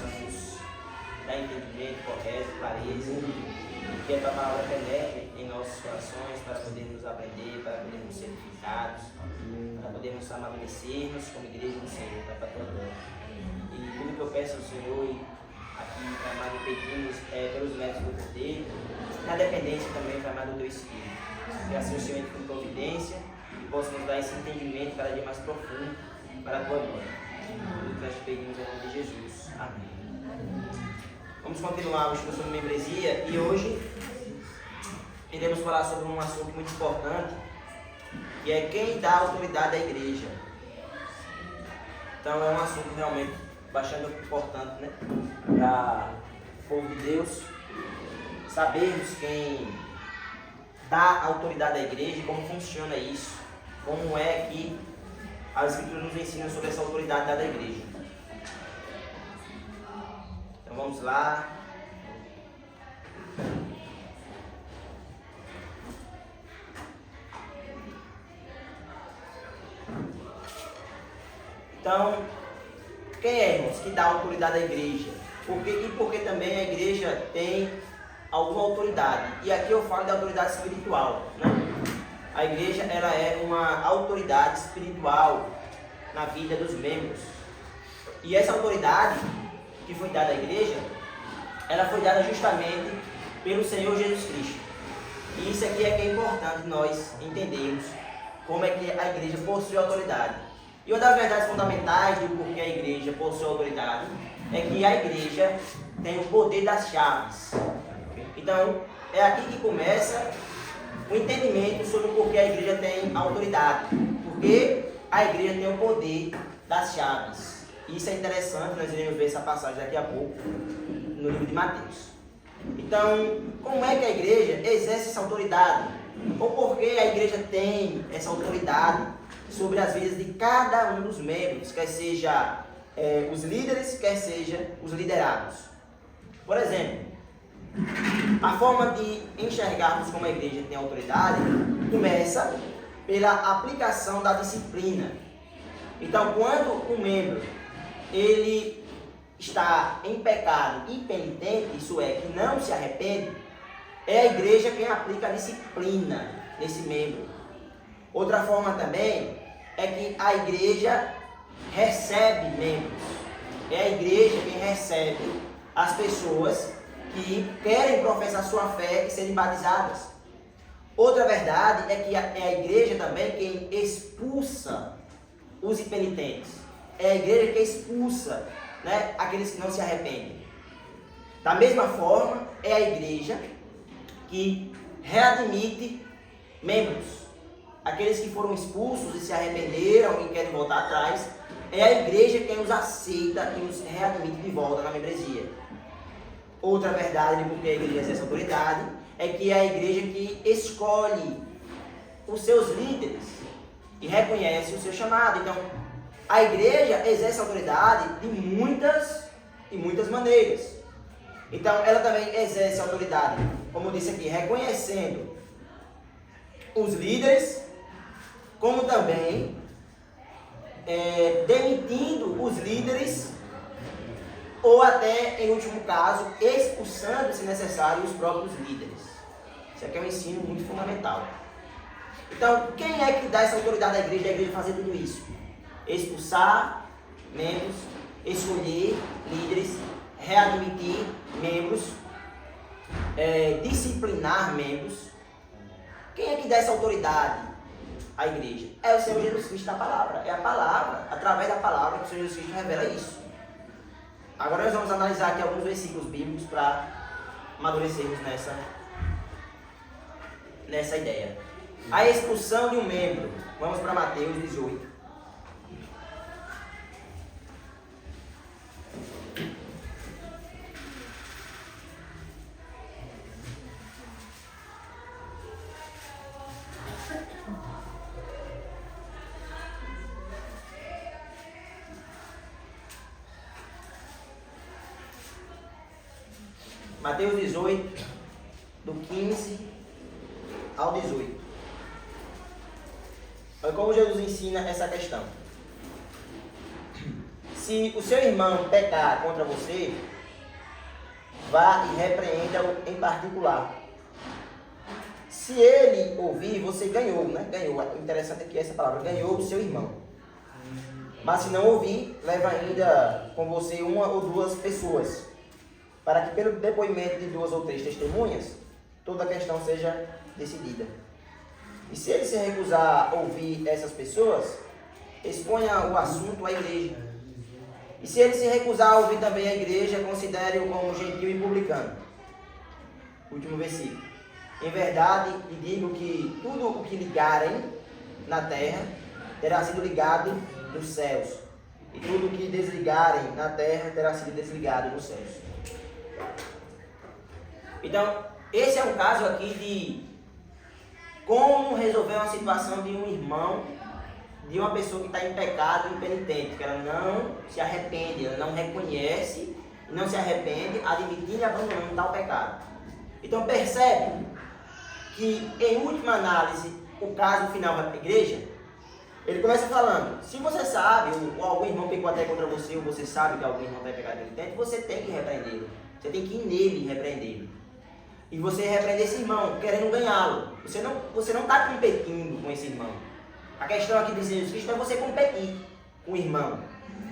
nos dar entendimento, correto, clareza, que a tua palavra penetre em nossos corações para podermos aprender, para podermos ser edificados, para podermos amadurecermos como igreja do Senhor, para a tua glória. E tudo que eu peço ao Senhor, e aqui, Pai amado, pedimos pelos méritos do poder, na dependência também, Pai amado, do teu Espírito. Que assim o Senhor entre com providência e possa nos dar esse entendimento cada dia mais profundo para a tua glória. Tudo que nós te pedimos em nome de Jesus. Amém. Vamos continuar o estudo sobre membresia e hoje iremos falar sobre um assunto muito importante, que é quem dá autoridade à igreja. Então é um assunto realmente bastante importante, né, para o povo de Deus sabermos quem dá autoridade à igreja e como funciona isso, como é que as Escrituras nos ensinam sobre essa autoridade dada à igreja. Então vamos lá. Então, quem é, irmãos, que dá autoridade à igreja? Porque também a igreja tem alguma autoridade. E aqui eu falo de autoridade espiritual, né? A igreja, ela é uma autoridade espiritual na vida dos membros. E essa autoridade que foi dada à igreja, ela foi dada justamente pelo Senhor Jesus Cristo. E isso aqui é que é importante nós entendermos como é que a igreja possui autoridade. E uma das verdades fundamentais do porquê a igreja possui autoridade é que a igreja tem o poder das chaves. Então, é aqui que começa o entendimento sobre o porquê a igreja tem autoridade. Porque a igreja tem o poder das chaves. Isso é interessante, nós iremos ver essa passagem daqui a pouco no livro de Mateus. Então, como é que a igreja exerce essa autoridade? Ou por que a igreja tem essa autoridade sobre as vidas de cada um dos membros, quer seja os líderes, quer seja os liderados? Por exemplo, a forma de enxergarmos como a igreja tem autoridade começa pela aplicação da disciplina. Então, quando um membro ele está em pecado impenitente, isso é, que não se arrepende, é a igreja quem aplica a disciplina nesse membro. Outra forma também é que a igreja recebe membros. É a igreja quem recebe as pessoas que querem professar sua fé e serem batizadas. Outra verdade é que é a igreja também quem expulsa os impenitentes. É a igreja que expulsa, né, aqueles que não se arrependem. Da mesma forma, é a igreja que readmite membros. Aqueles que foram expulsos e se arrependeram e querem voltar atrás, é a igreja quem os aceita e os readmite de volta na membresia. Outra verdade de porque a igreja exerce autoridade é que é a igreja que escolhe os seus líderes e reconhece o seu chamado. Então, a igreja exerce autoridade de muitas maneiras. Então, ela também exerce autoridade, como eu disse aqui, reconhecendo os líderes, como também demitindo os líderes, ou até, em último caso, expulsando, se necessário, os próprios líderes. Isso aqui é um ensino muito fundamental. Então, quem é que dá essa autoridade à igreja? A igreja fazer tudo isso: expulsar membros, escolher líderes, readmitir membros, disciplinar membros. Quem é que dá essa autoridade à igreja? É o Senhor Jesus Cristo na palavra. É a palavra, através da palavra, que o Senhor Jesus Cristo revela isso. Agora nós vamos analisar aqui alguns versículos bíblicos para amadurecermos nessa ideia. A expulsão de um membro. Vamos para Mateus 18. Mateus 18, do 15 ao 18. Olha como Jesus ensina essa questão. Se o seu irmão pecar contra você, vá e repreenda-o em particular. Se ele ouvir, você ganhou, né? Ganhou. O interessante é que essa palavra, ganhou o seu irmão. Mas se não ouvir, leva ainda com você uma ou duas pessoas, para que pelo depoimento de 2 ou 3 testemunhas, toda a questão seja decidida. E se ele se recusar a ouvir essas pessoas, exponha o assunto à igreja. E se ele se recusar a ouvir também a igreja, considere-o como gentil e publicano. Último versículo. Em verdade, lhe digo que tudo o que ligarem na terra terá sido ligado nos céus. E tudo o que desligarem na terra terá sido desligado nos céus. Então, esse é um caso aqui de como resolver uma situação de um irmão, de uma pessoa que está em pecado, impenitente, que ela não se arrepende, ela não reconhece, não se arrepende, admitindo e abandonando tal pecado. Então percebe que, em última análise, o caso final vai para a igreja. Ele começa falando, se você sabe, ou algum irmão pecou até contra você, ou você sabe que algum irmão vai pecar impenitente, você tem que repreendê-lo. Você tem que ir nele e repreendê-lo. E você repreender esse irmão, querendo ganhá-lo. Você não está competindo com esse irmão. A questão aqui de Jesus Cristo não é você competir com o irmão,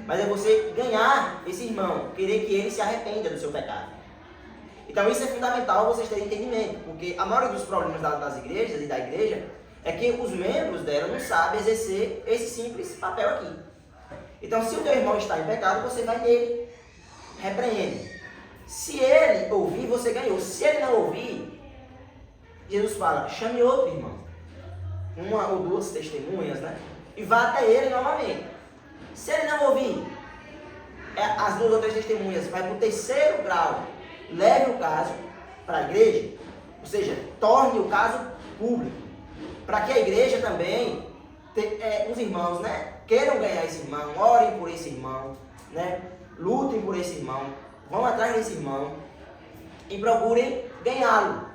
mas é você ganhar esse irmão, querer que ele se arrependa do seu pecado. Então isso é fundamental vocês terem entendimento, porque a maioria dos problemas das igrejas e da igreja é que os membros dela não sabem exercer esse simples papel aqui. Então se o teu irmão está em pecado, você vai nele, repreende. Se ele ouvir, você ganhou. Se ele não ouvir, Jesus fala, chame outro irmão, 1 ou 2 testemunhas, né? E vá até ele novamente. Se ele não ouvir, as 2 ou 3 testemunhas vai para o 3º grau, leve o caso para a igreja, ou seja, torne o caso público, para que a igreja também, os irmãos, né, queiram ganhar esse irmão, orem por esse irmão, né, lutem por esse irmão, vão atrás desse irmão e procurem ganhá-lo.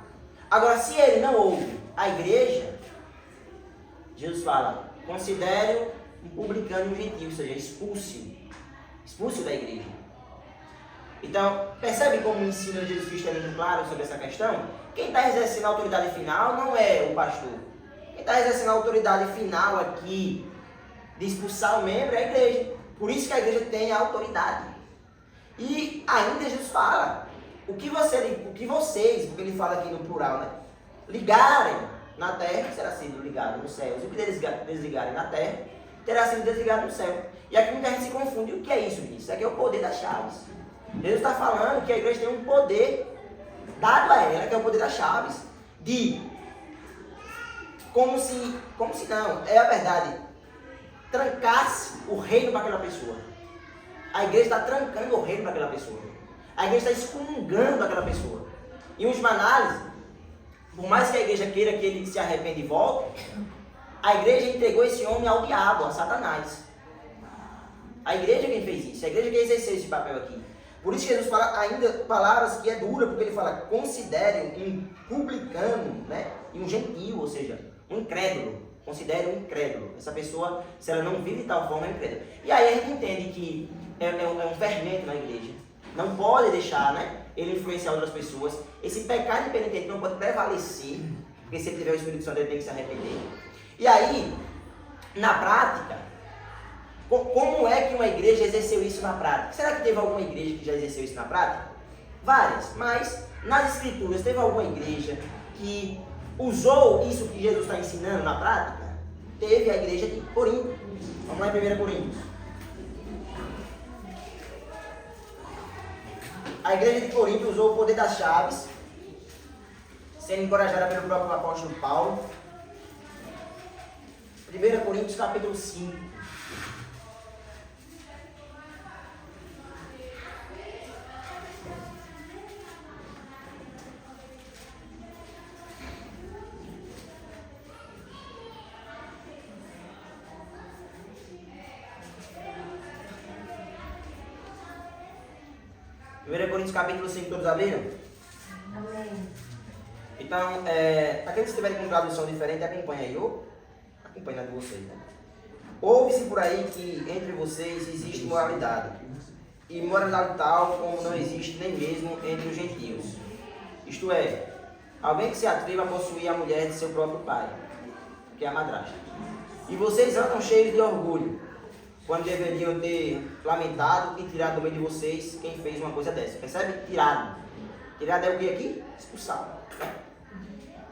Agora, se ele não ouve a igreja, Jesus fala, considere-o um publicano e um gentil, ou seja, expulse-o da igreja. Então, percebe como o ensino de Jesus Cristo é muito claro sobre essa questão? Quem está exercendo a autoridade final não é o pastor. Quem está exercendo a autoridade final aqui de expulsar o membro é a igreja. Por isso que a igreja tem a autoridade. E ainda Jesus fala, o que vocês, porque ele fala aqui no plural, né? Ligarem na terra, será sido ligado nos céus. E o que desligarem na terra, terá sido desligado no céu. E aqui muita gente se confunde. O que é isso, Vinícius? Isso aqui é o poder das chaves. Jesus está falando que a igreja tem um poder dado a ela, que é o poder das chaves. Como se não, é a verdade, trancasse o reino para aquela pessoa. A igreja está trancando o reino para aquela pessoa. A igreja está excomungando aquela pessoa. Em última análise, por mais que a igreja queira que ele se arrependa e volte, a igreja entregou esse homem ao diabo, a Satanás. A igreja é quem fez isso, a igreja que exerceu esse papel aqui. Por isso que Jesus fala ainda palavras que é dura, porque ele fala, considere um publicano, né, e um gentil, ou seja, um incrédulo. Considere um incrédulo. Essa pessoa, se ela não vive de tal forma, é incrédula. E aí a gente entende que é um fermento na igreja. Não pode deixar, né, ele influenciar outras pessoas. Esse pecado impenitente não pode prevalecer, porque se ele tiver o Espírito Santo, ele tem que se arrepender. E aí, na prática, como é que uma igreja exerceu isso na prática? Será que teve alguma igreja que já exerceu isso na prática? Várias, mas nas Escrituras teve alguma igreja que usou isso que Jesus está ensinando na prática? Teve a igreja de Corinto. Vamos lá em 1 Coríntios. A igreja de Corinto usou o poder das chaves, sendo encorajada pelo próprio apóstolo Paulo. 1 Coríntios capítulo 5. Coríntios capítulo 5, todos abriram? Amém. Então, aqueles que estiverem com tradução diferente, acompanha aí, ou acompanha de vocês, né? Ouve-se por aí que entre vocês existe moralidade, e moralidade tal como não existe nem mesmo entre os gentios. Isto é, alguém que se atreva a possuir a mulher de seu próprio pai, que é a madrasta. E vocês andam cheios de orgulho, quando deveriam ter lamentado e tirado do meio de vocês quem fez uma coisa dessa. Percebe? Tirado. Tirado é o que aqui? Expulsado. Né?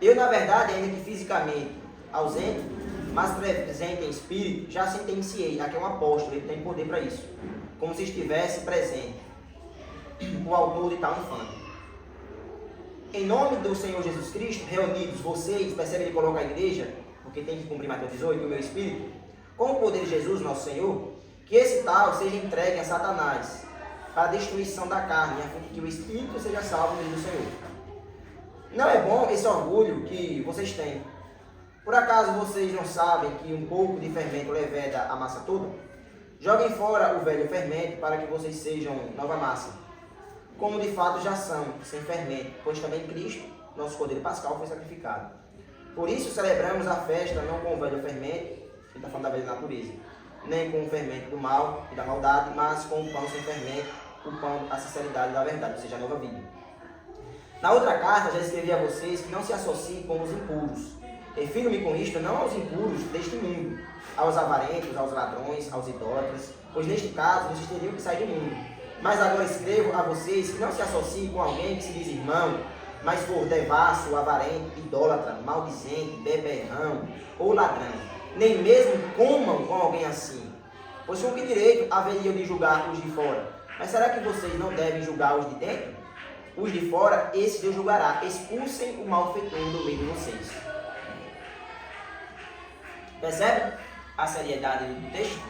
Eu, na verdade, ainda que fisicamente ausente, mas presente em espírito, já sentenciei. Aqui é um apóstolo, ele tem poder para isso. Como se estivesse presente o autor de tal infame. Em nome do Senhor Jesus Cristo, reunidos vocês, percebe, ele coloca a igreja, porque tem que cumprir Mateus 18, o meu espírito, com o poder de Jesus, nosso Senhor, que esse tal seja entregue a Satanás, para a destruição da carne, a fim de que o espírito seja salvo no dia do Senhor. Não é bom esse orgulho que vocês têm. Por acaso vocês não sabem que um pouco de fermento leveda a massa toda? Joguem fora o velho fermento para que vocês sejam nova massa, como de fato já são, sem fermento, pois também Cristo, nosso Cordeiro Pascal, foi sacrificado. Por isso celebramos a festa não com o velho fermento, que está falando da velha natureza, nem com o fermento do mal e da maldade, mas com o pão sem fermento, o pão da sinceridade e da verdade, ou seja, a nova vida. Na outra carta já escrevi a vocês que não se associem com os impuros. Refiro-me com isto não aos impuros deste mundo, aos avarentos, aos ladrões, aos idólatras, pois neste caso vocês teriam que sair do mundo. Mas agora escrevo a vocês que não se associem com alguém que se diz irmão, mas for devasso, avarento, idólatra, maldizente, beberrão ou ladrão. Nem mesmo comam com alguém assim. Pois com que direito haveriam de julgar os de fora? Mas será que vocês não devem julgar os de dentro? Os de fora, esse Deus julgará. Expulsem o malfeitor do meio de vocês. Percebe a seriedade do texto?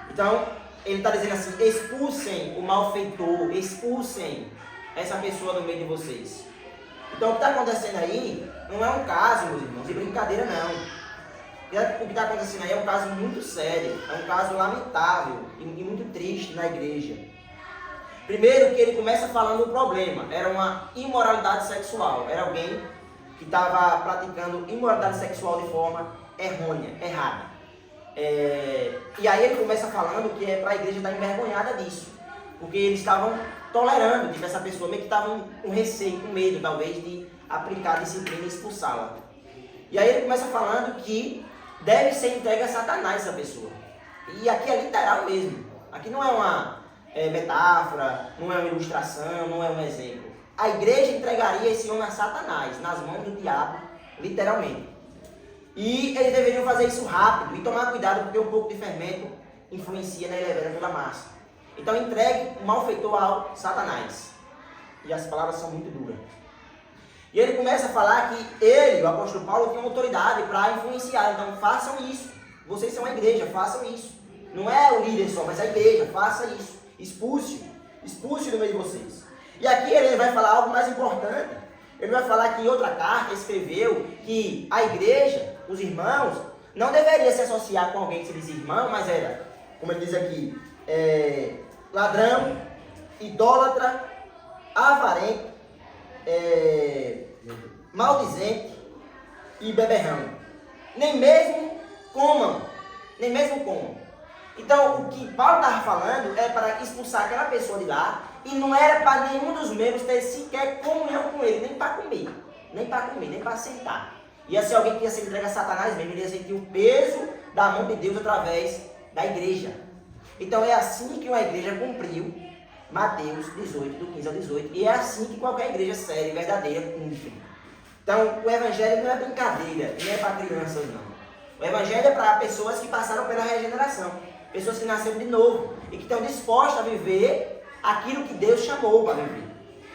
Então, ele está dizendo assim, expulsem o malfeitor, expulsem essa pessoa do meio de vocês. Então, o que está acontecendo aí não é um caso, meus irmãos, de brincadeira não. O que está acontecendo aí é um caso muito sério, é um caso lamentável e muito triste na igreja. Primeiro que ele começa falando do problema, era uma imoralidade sexual, era alguém que estava praticando imoralidade sexual de forma errônea, errada. E aí ele começa falando que é para a igreja estar envergonhada disso, porque eles estavam tolerando essa pessoa, meio que estavam com receio, com medo talvez de aplicar a disciplina e expulsá-la. E aí ele começa falando que deve ser entregue a Satanás essa pessoa. E aqui é literal mesmo, aqui não é uma metáfora, não é uma ilustração, não é um exemplo. A igreja entregaria esse homem a Satanás, nas mãos do diabo, literalmente. E eles deveriam fazer isso rápido e tomar cuidado, porque um pouco de fermento influencia na levedura da massa. Então entregue o malfeitor ao Satanás. E as palavras são muito duras. E ele começa a falar que ele, o apóstolo Paulo, tem uma autoridade para influenciar. Então façam isso. Vocês são a igreja, façam isso. Não é o líder só, mas a igreja, faça isso. Expulse do meio de vocês. E aqui ele vai falar algo mais importante. Ele vai falar que em outra carta escreveu que a igreja, os irmãos, não deveria se associar com alguém que se diz irmão, mas era, como ele diz aqui, ladrão, idólatra, avarento, maldizente e beberrão. Nem mesmo comam. Então, o que Paulo estava falando é para expulsar aquela pessoa de lá, e não era para nenhum dos membros ter sequer comunhão com ele, nem para comer, nem para sentar. Ia ser alguém que ia ser entregue a Satanás mesmo, ele ia sentir o peso da mão de Deus através da igreja. Então é assim que uma igreja cumpriu Mateus 18, do 15 ao 18, e é assim que qualquer igreja séria e verdadeira cumpre. Então o evangelho não é brincadeira, não é para crianças não. O evangelho é para pessoas que passaram pela regeneração, pessoas que nasceram de novo e que estão dispostas a viver aquilo que Deus chamou para viver.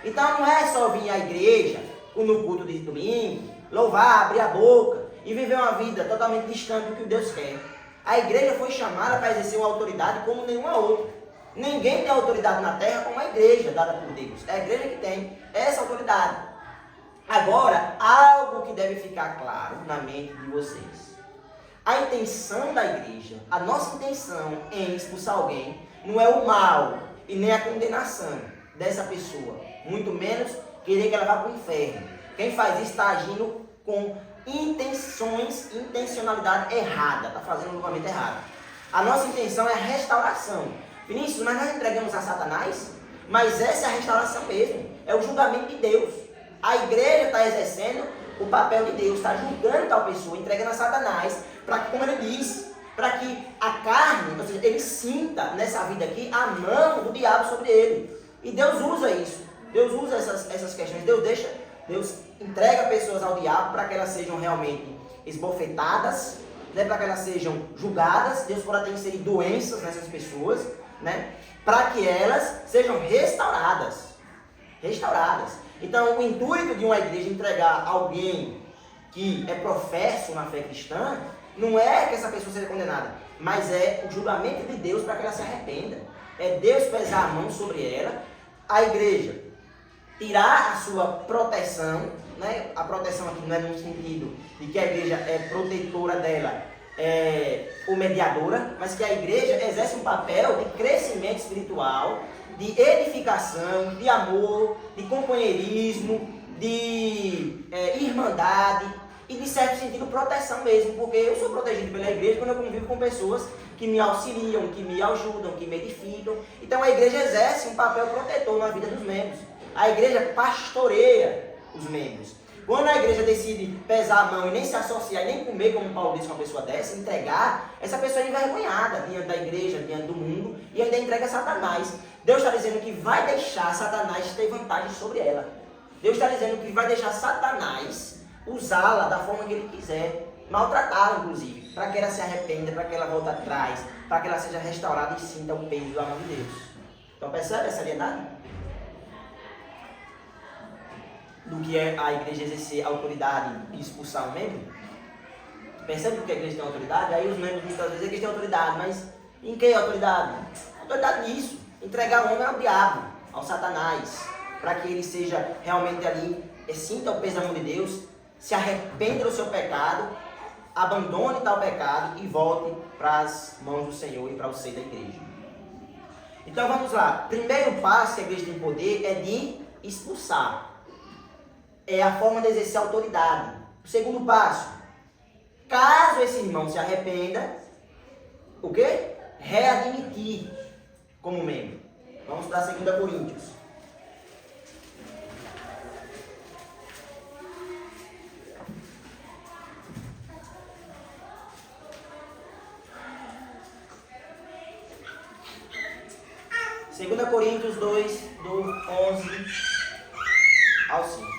Então não é só vir à igreja, no culto de domingo, louvar, abrir a boca e viver uma vida totalmente distante do que Deus quer. A igreja foi chamada para exercer uma autoridade como nenhuma outra. Ninguém tem autoridade na terra como a igreja dada por Deus. É a igreja que tem essa autoridade. Agora, algo que deve ficar claro na mente de vocês. A intenção da igreja, a nossa intenção em expulsar alguém, não é o mal e nem a condenação dessa pessoa. Muito menos querer que ela vá para o inferno. Quem faz isso está agindo com intencionalidade errada, está fazendo um julgamento errado. A nossa intenção é a restauração. Vinícius, mas nós entregamos a Satanás? Mas essa é a restauração mesmo, é o julgamento de Deus. A igreja está exercendo o papel de Deus, está julgando tal pessoa, entregando a Satanás, para que, como ele diz, para que a carne, ou seja, ele sinta nessa vida aqui a mão do diabo sobre ele. E Deus usa isso, Deus usa essas questões, Deus entrega pessoas ao diabo para que elas sejam realmente esbofetadas, né, para que elas sejam julgadas. Deus pode até inserir doenças nessas pessoas, né, para que elas sejam restauradas. Então, o intuito de uma igreja entregar alguém que é professo na fé cristã, não é que essa pessoa seja condenada, mas é o julgamento de Deus para que ela se arrependa. É Deus pesar a mão sobre ela, a igreja tirar a sua proteção, né? A proteção aqui não é no sentido de que a igreja é protetora dela, ou mediadora, mas que a igreja exerce um papel de crescimento espiritual, de edificação, de amor, de companheirismo, de irmandade e, de certo sentido, proteção mesmo, porque eu sou protegido pela igreja quando eu convivo com pessoas que me auxiliam, que me ajudam, que me edificam. Então a igreja exerce um papel protetor na vida dos membros. A igreja pastoreia os membros. Quando a igreja decide pesar a mão e nem se associar e nem comer, como Paulo disse, uma pessoa dessa, entregar, essa pessoa é envergonhada diante da igreja, diante do mundo, e ainda entrega a Satanás. Deus está dizendo que vai deixar Satanás ter vantagem sobre ela. Deus está dizendo que vai deixar Satanás usá-la da forma que ele quiser, maltratá-la inclusive, para que ela se arrependa, para que ela volte atrás, para que ela seja restaurada e sinta o peso do amor de Deus. Então percebe a seriedade? Do que é a igreja exercer autoridade e expulsar um membro? Percebe porque a igreja tem autoridade? Aí os membros muitas vezes dizem que tem autoridade, mas em que autoridade? Autoridade nisso, entregar o homem ao diabo, ao Satanás, para que ele seja realmente ali, sinta o peso da mão de Deus, se arrependa do seu pecado, abandone tal pecado e volte para as mãos do Senhor e para o seio da igreja. Então vamos lá, primeiro passo que a igreja tem poder é de expulsar. É a forma de exercer autoridade. O segundo passo, caso esse irmão se arrependa, o quê? Readmitir como membro. Vamos para 2 Coríntios. Segunda Coríntios 2, do 11 ao 5.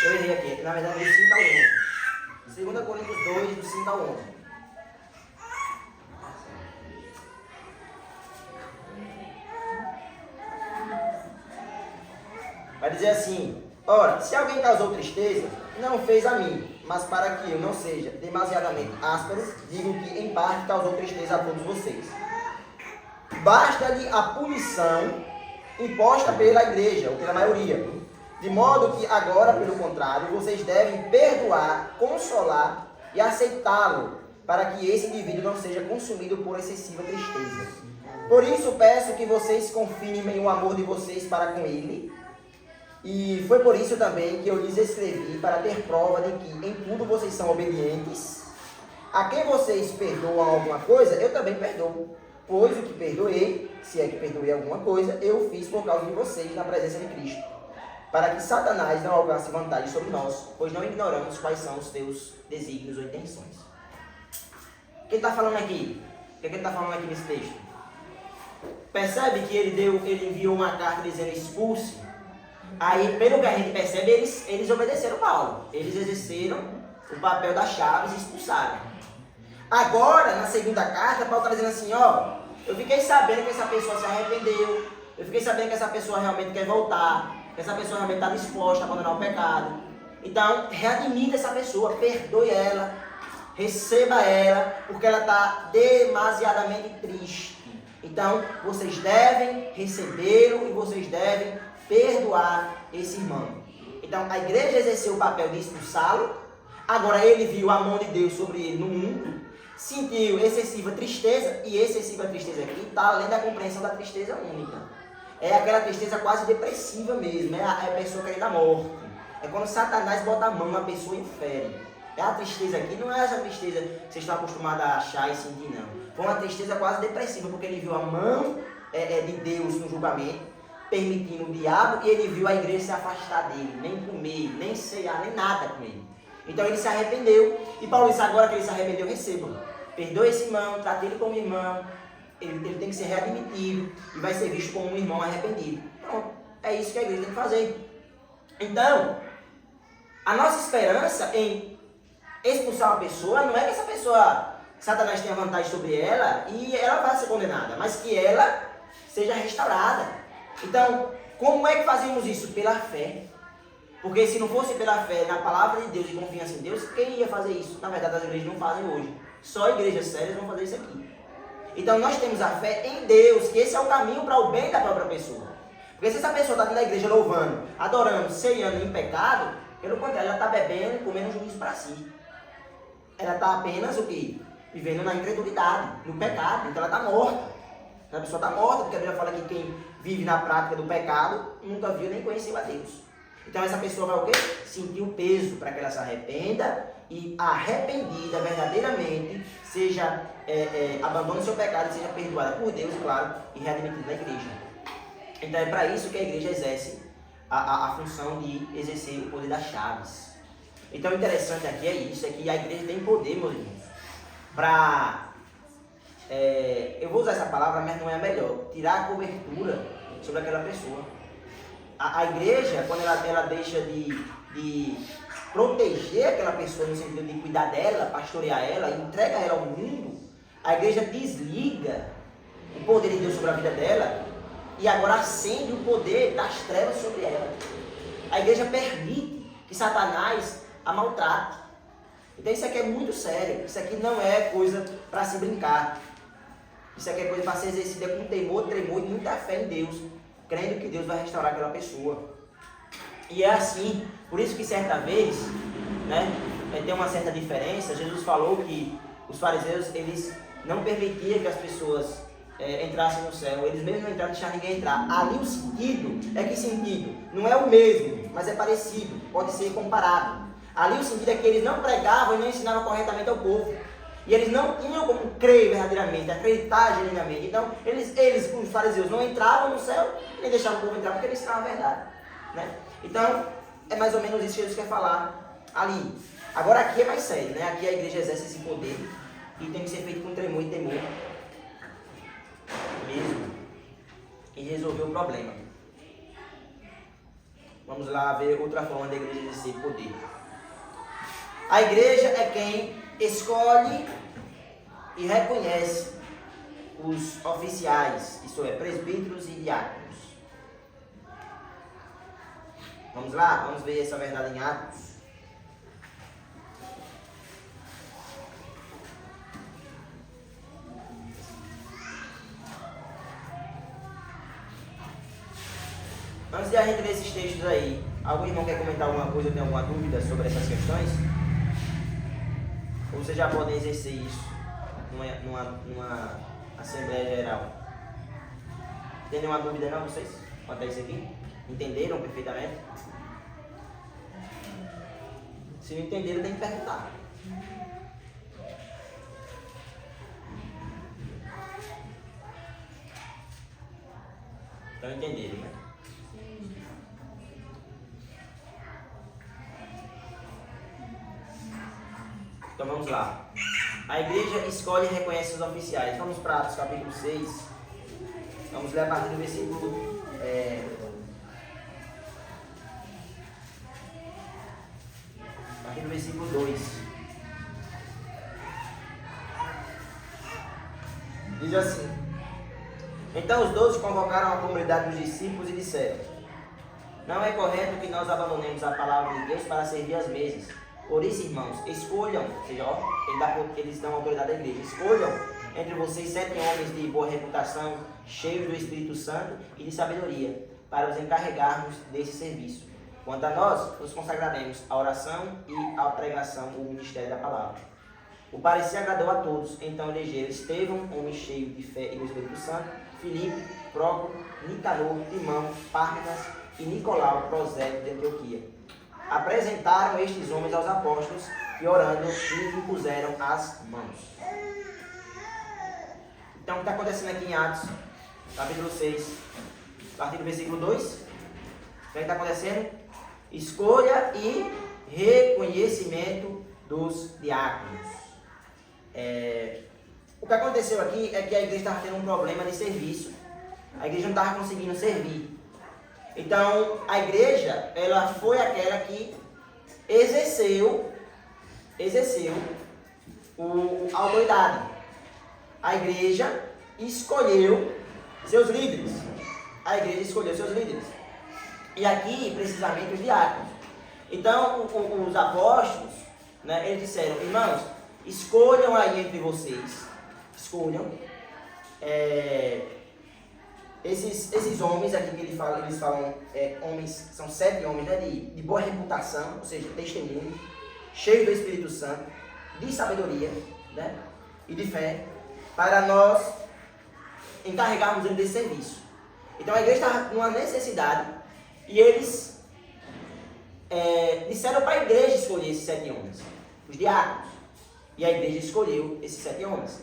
Eu errei aqui, na verdade é do 5 ao 11. 2 Coríntios 2, do 5 ao 11. Vai dizer assim: ora, se alguém causou tristeza, não fez a mim, mas para que eu não seja demasiadamente áspero, digo que em parte causou tristeza a todos vocês. Basta-lhe a punição imposta pela igreja, ou pela maioria. De modo que agora, pelo contrário, vocês devem perdoar, consolar e aceitá-lo, para que esse indivíduo não seja consumido por excessiva tristeza. Por isso peço que vocês confirmem o amor de vocês para com ele. E foi por isso também que eu lhes escrevi, para ter prova de que em tudo vocês são obedientes. A quem vocês perdoam alguma coisa, eu também perdoo. Pois o que perdoei, se é que perdoei alguma coisa, eu fiz por causa de vocês na presença de Cristo, para que Satanás não alcance vantagem sobre nós, pois não ignoramos quais são os teus desígnios ou intenções. O que ele está falando aqui? O que ele está falando aqui nesse texto? Percebe que ele enviou uma carta dizendo expulse. Aí, pelo que a gente percebe, eles obedeceram Paulo. Eles exerceram o papel das chaves e expulsaram. Agora, na segunda carta, Paulo está dizendo assim, ó, eu fiquei sabendo que essa pessoa se arrependeu, eu fiquei sabendo que essa pessoa realmente quer voltar, que essa pessoa realmente está disposta a abandonar o pecado. Então, readmita essa pessoa, perdoe ela, receba ela, porque ela está demasiadamente triste. Então, vocês devem recebê-lo e vocês devem perdoar esse irmão. Então, a igreja exerceu o papel de expulsá-lo. Agora, ele viu a mão de Deus sobre ele no mundo, sentiu excessiva tristeza, e excessiva tristeza aqui está além da compreensão da tristeza única. é aquela tristeza quase depressiva mesmo, é a pessoa querendo a morte. É quando Satanás bota a mão na pessoa e infere. É a tristeza aqui, não é essa tristeza que vocês estão acostumados a achar e sentir, não. Foi uma tristeza quase depressiva, porque ele viu a mão de Deus no julgamento, permitindo o diabo, e ele viu a igreja se afastar dele, nem comer, nem cear, nem nada com ele. Então ele se arrependeu, e Paulo disse, agora que ele se arrependeu, receba. Perdoe esse irmão, trate ele como irmão, ele tem que ser readmitido, e vai ser visto como um irmão arrependido. Pronto, é isso que a igreja tem que fazer. Então, a nossa esperança em expulsar uma pessoa, não é que essa pessoa, Satanás tenha vantagem sobre ela e ela vai ser condenada, mas que ela seja restaurada. Então, como é que fazemos isso? Pela fé. Porque se não fosse pela fé na palavra de Deus e confiança em Deus, quem ia fazer isso? Na verdade, as igrejas não fazem hoje. Só igrejas sérias vão fazer isso aqui. Então, nós temos a fé em Deus, que esse é o caminho para o bem da própria pessoa. Porque se essa pessoa está dentro da igreja louvando, adorando, ceando em pecado, pelo contrário, ela está bebendo e comendo juízo para si. Ela está apenas o quê? Vivendo na incredulidade, no pecado. Então ela está morta. A pessoa está morta, porque a Bíblia fala que quem vive na prática do pecado nunca viu nem conheceu a Deus. Então essa pessoa vai o quê? Sentir o peso para que ela se arrependa e arrependida verdadeiramente seja abandone o seu pecado e seja perdoada por Deus, claro, e readmitida na igreja. Então é para isso que a igreja exerce a função de exercer o poder das chaves. Então o interessante aqui é isso, é que a igreja tem poder, meus irmãos, para, eu vou usar essa palavra, mas não é a melhor, tirar a cobertura sobre aquela pessoa. A igreja, quando ela deixa de proteger aquela pessoa no sentido de cuidar dela, pastorear ela, entrega ela ao mundo, a igreja desliga o poder de Deus sobre a vida dela e agora acende o poder das trevas sobre ela. A igreja permite que Satanás a maltrate. Então isso aqui é muito sério. Isso aqui não é coisa para se brincar. Isso aqui é coisa para ser exercida com temor, tremor e muita fé em Deus, crendo que Deus vai restaurar aquela pessoa. E é assim, por isso que certa vez, tem uma certa diferença. Jesus falou que os fariseus, eles não permitiam que as pessoas entrassem no céu. Eles mesmo não entraram, deixaram ninguém entrar. Ali o sentido, que sentido? Não é o mesmo, mas é parecido, pode ser comparado. Ali o sentido é que eles não pregavam e não ensinavam corretamente ao povo. E eles não tinham como crer verdadeiramente, acreditar genuinamente. Então, eles, os fariseus, não entravam no céu e nem deixavam o povo entrar, porque eles ensinavam a verdade. Então, é mais ou menos isso que Jesus quer falar ali. Agora, aqui é mais sério, Aqui a igreja exerce esse poder e tem que ser feito com tremor e temor mesmo. E resolver o problema. Vamos lá ver outra forma da igreja exercer poder. A igreja é quem escolhe e reconhece os oficiais, isto é, presbíteros e diáconos. Vamos lá? Vamos ver essa verdade em Atos. Antes de a gente ler esses textos aí, algum irmão quer comentar alguma coisa ou tem alguma dúvida sobre essas questões? Ou vocês já podem exercer isso numa Assembleia Geral? Tem nenhuma dúvida não, vocês? Quanto a isso aqui? Entenderam perfeitamente? Se não entenderam, tem que perguntar. Então entenderam, né? Então vamos lá. A igreja escolhe e reconhece os oficiais. Vamos para Atos capítulo 6. Vamos ler a partir do versículo... a partir do versículo 2. Diz assim: Então os 12 convocaram a comunidade dos discípulos e disseram: Não é correto que nós abandonemos a palavra de Deus para servir às mesas. Por isso, irmãos, escolham, ou seja, eles dão autoridade à igreja, escolham entre vocês 7 homens de boa reputação, cheios do Espírito Santo e de sabedoria, para os encarregarmos desse serviço. Quanto a nós, nos consagraremos à oração e à pregação, o ministério da palavra. O parecer agradou a todos, então elegeram Estevão, homem cheio de fé e do Espírito Santo, Filipe, Prócoro, Nicanor, Timão, Pármenas e Nicolau, prosélito de Antioquia. Apresentaram estes homens aos apóstolos e, orando, lhes impuseram as mãos. Então, o que está acontecendo aqui em Atos, capítulo 6, a partir do versículo 2? O que está acontecendo? Escolha e reconhecimento dos diáconos. O que aconteceu aqui é que a igreja estava tendo um problema de serviço. A igreja não estava conseguindo servir. Então, a igreja, ela foi aquela que exerceu a autoridade. A igreja escolheu seus líderes. E aqui, precisamente, os diáconos. Então, os apóstolos, né, eles disseram, irmãos, escolham aí entre vocês, esses homens aqui que eles falam homens, são 7 homens, né, de boa reputação, ou seja, testemunho, cheios do Espírito Santo, de sabedoria, né, e de fé, para nós encarregarmos ele desse serviço. Então a igreja estava numa necessidade e eles disseram para a igreja escolher esses 7 homens, os diáconos. E a igreja escolheu esses 7 homens.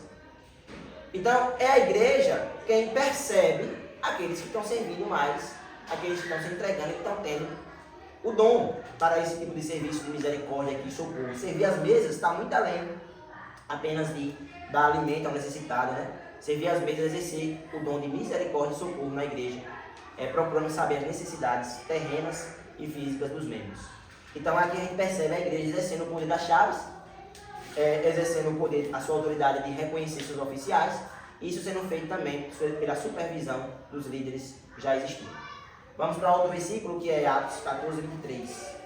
Então é a igreja quem percebe aqueles que estão servindo mais, aqueles que estão se entregando e que estão tendo o dom para esse tipo de serviço de misericórdia aqui, socorro. Servir as mesas está muito além apenas de dar alimento ao necessitado, né? Servir as mesas, exercer o dom de misericórdia e socorro na igreja, procurando saber as necessidades terrenas e físicas dos membros. Então aqui a gente percebe a igreja exercendo o poder das chaves, exercendo o poder, a sua autoridade de reconhecer seus oficiais, e isso sendo feito também pela supervisão dos líderes já existentes. Vamos para outro versículo que é Atos 14, 23.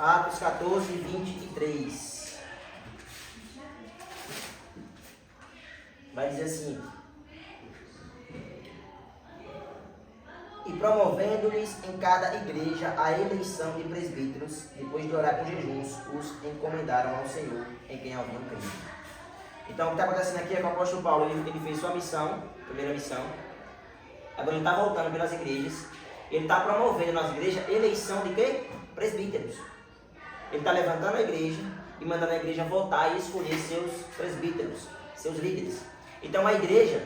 Atos 14, 23. Vai dizer assim: e promovendo-lhes em cada igreja a eleição de presbíteros, depois de orar com jejuns, os encomendaram ao Senhor, em quem haviam crido. Então, o que está acontecendo aqui é que o apóstolo Paulo ele fez sua missão, primeira missão. Agora ele está voltando pelas igrejas. Ele está promovendo nas igrejas eleição de quê? Presbíteros. Ele está levantando a igreja e mandando a igreja voltar e escolher seus presbíteros, seus líderes. Então a igreja,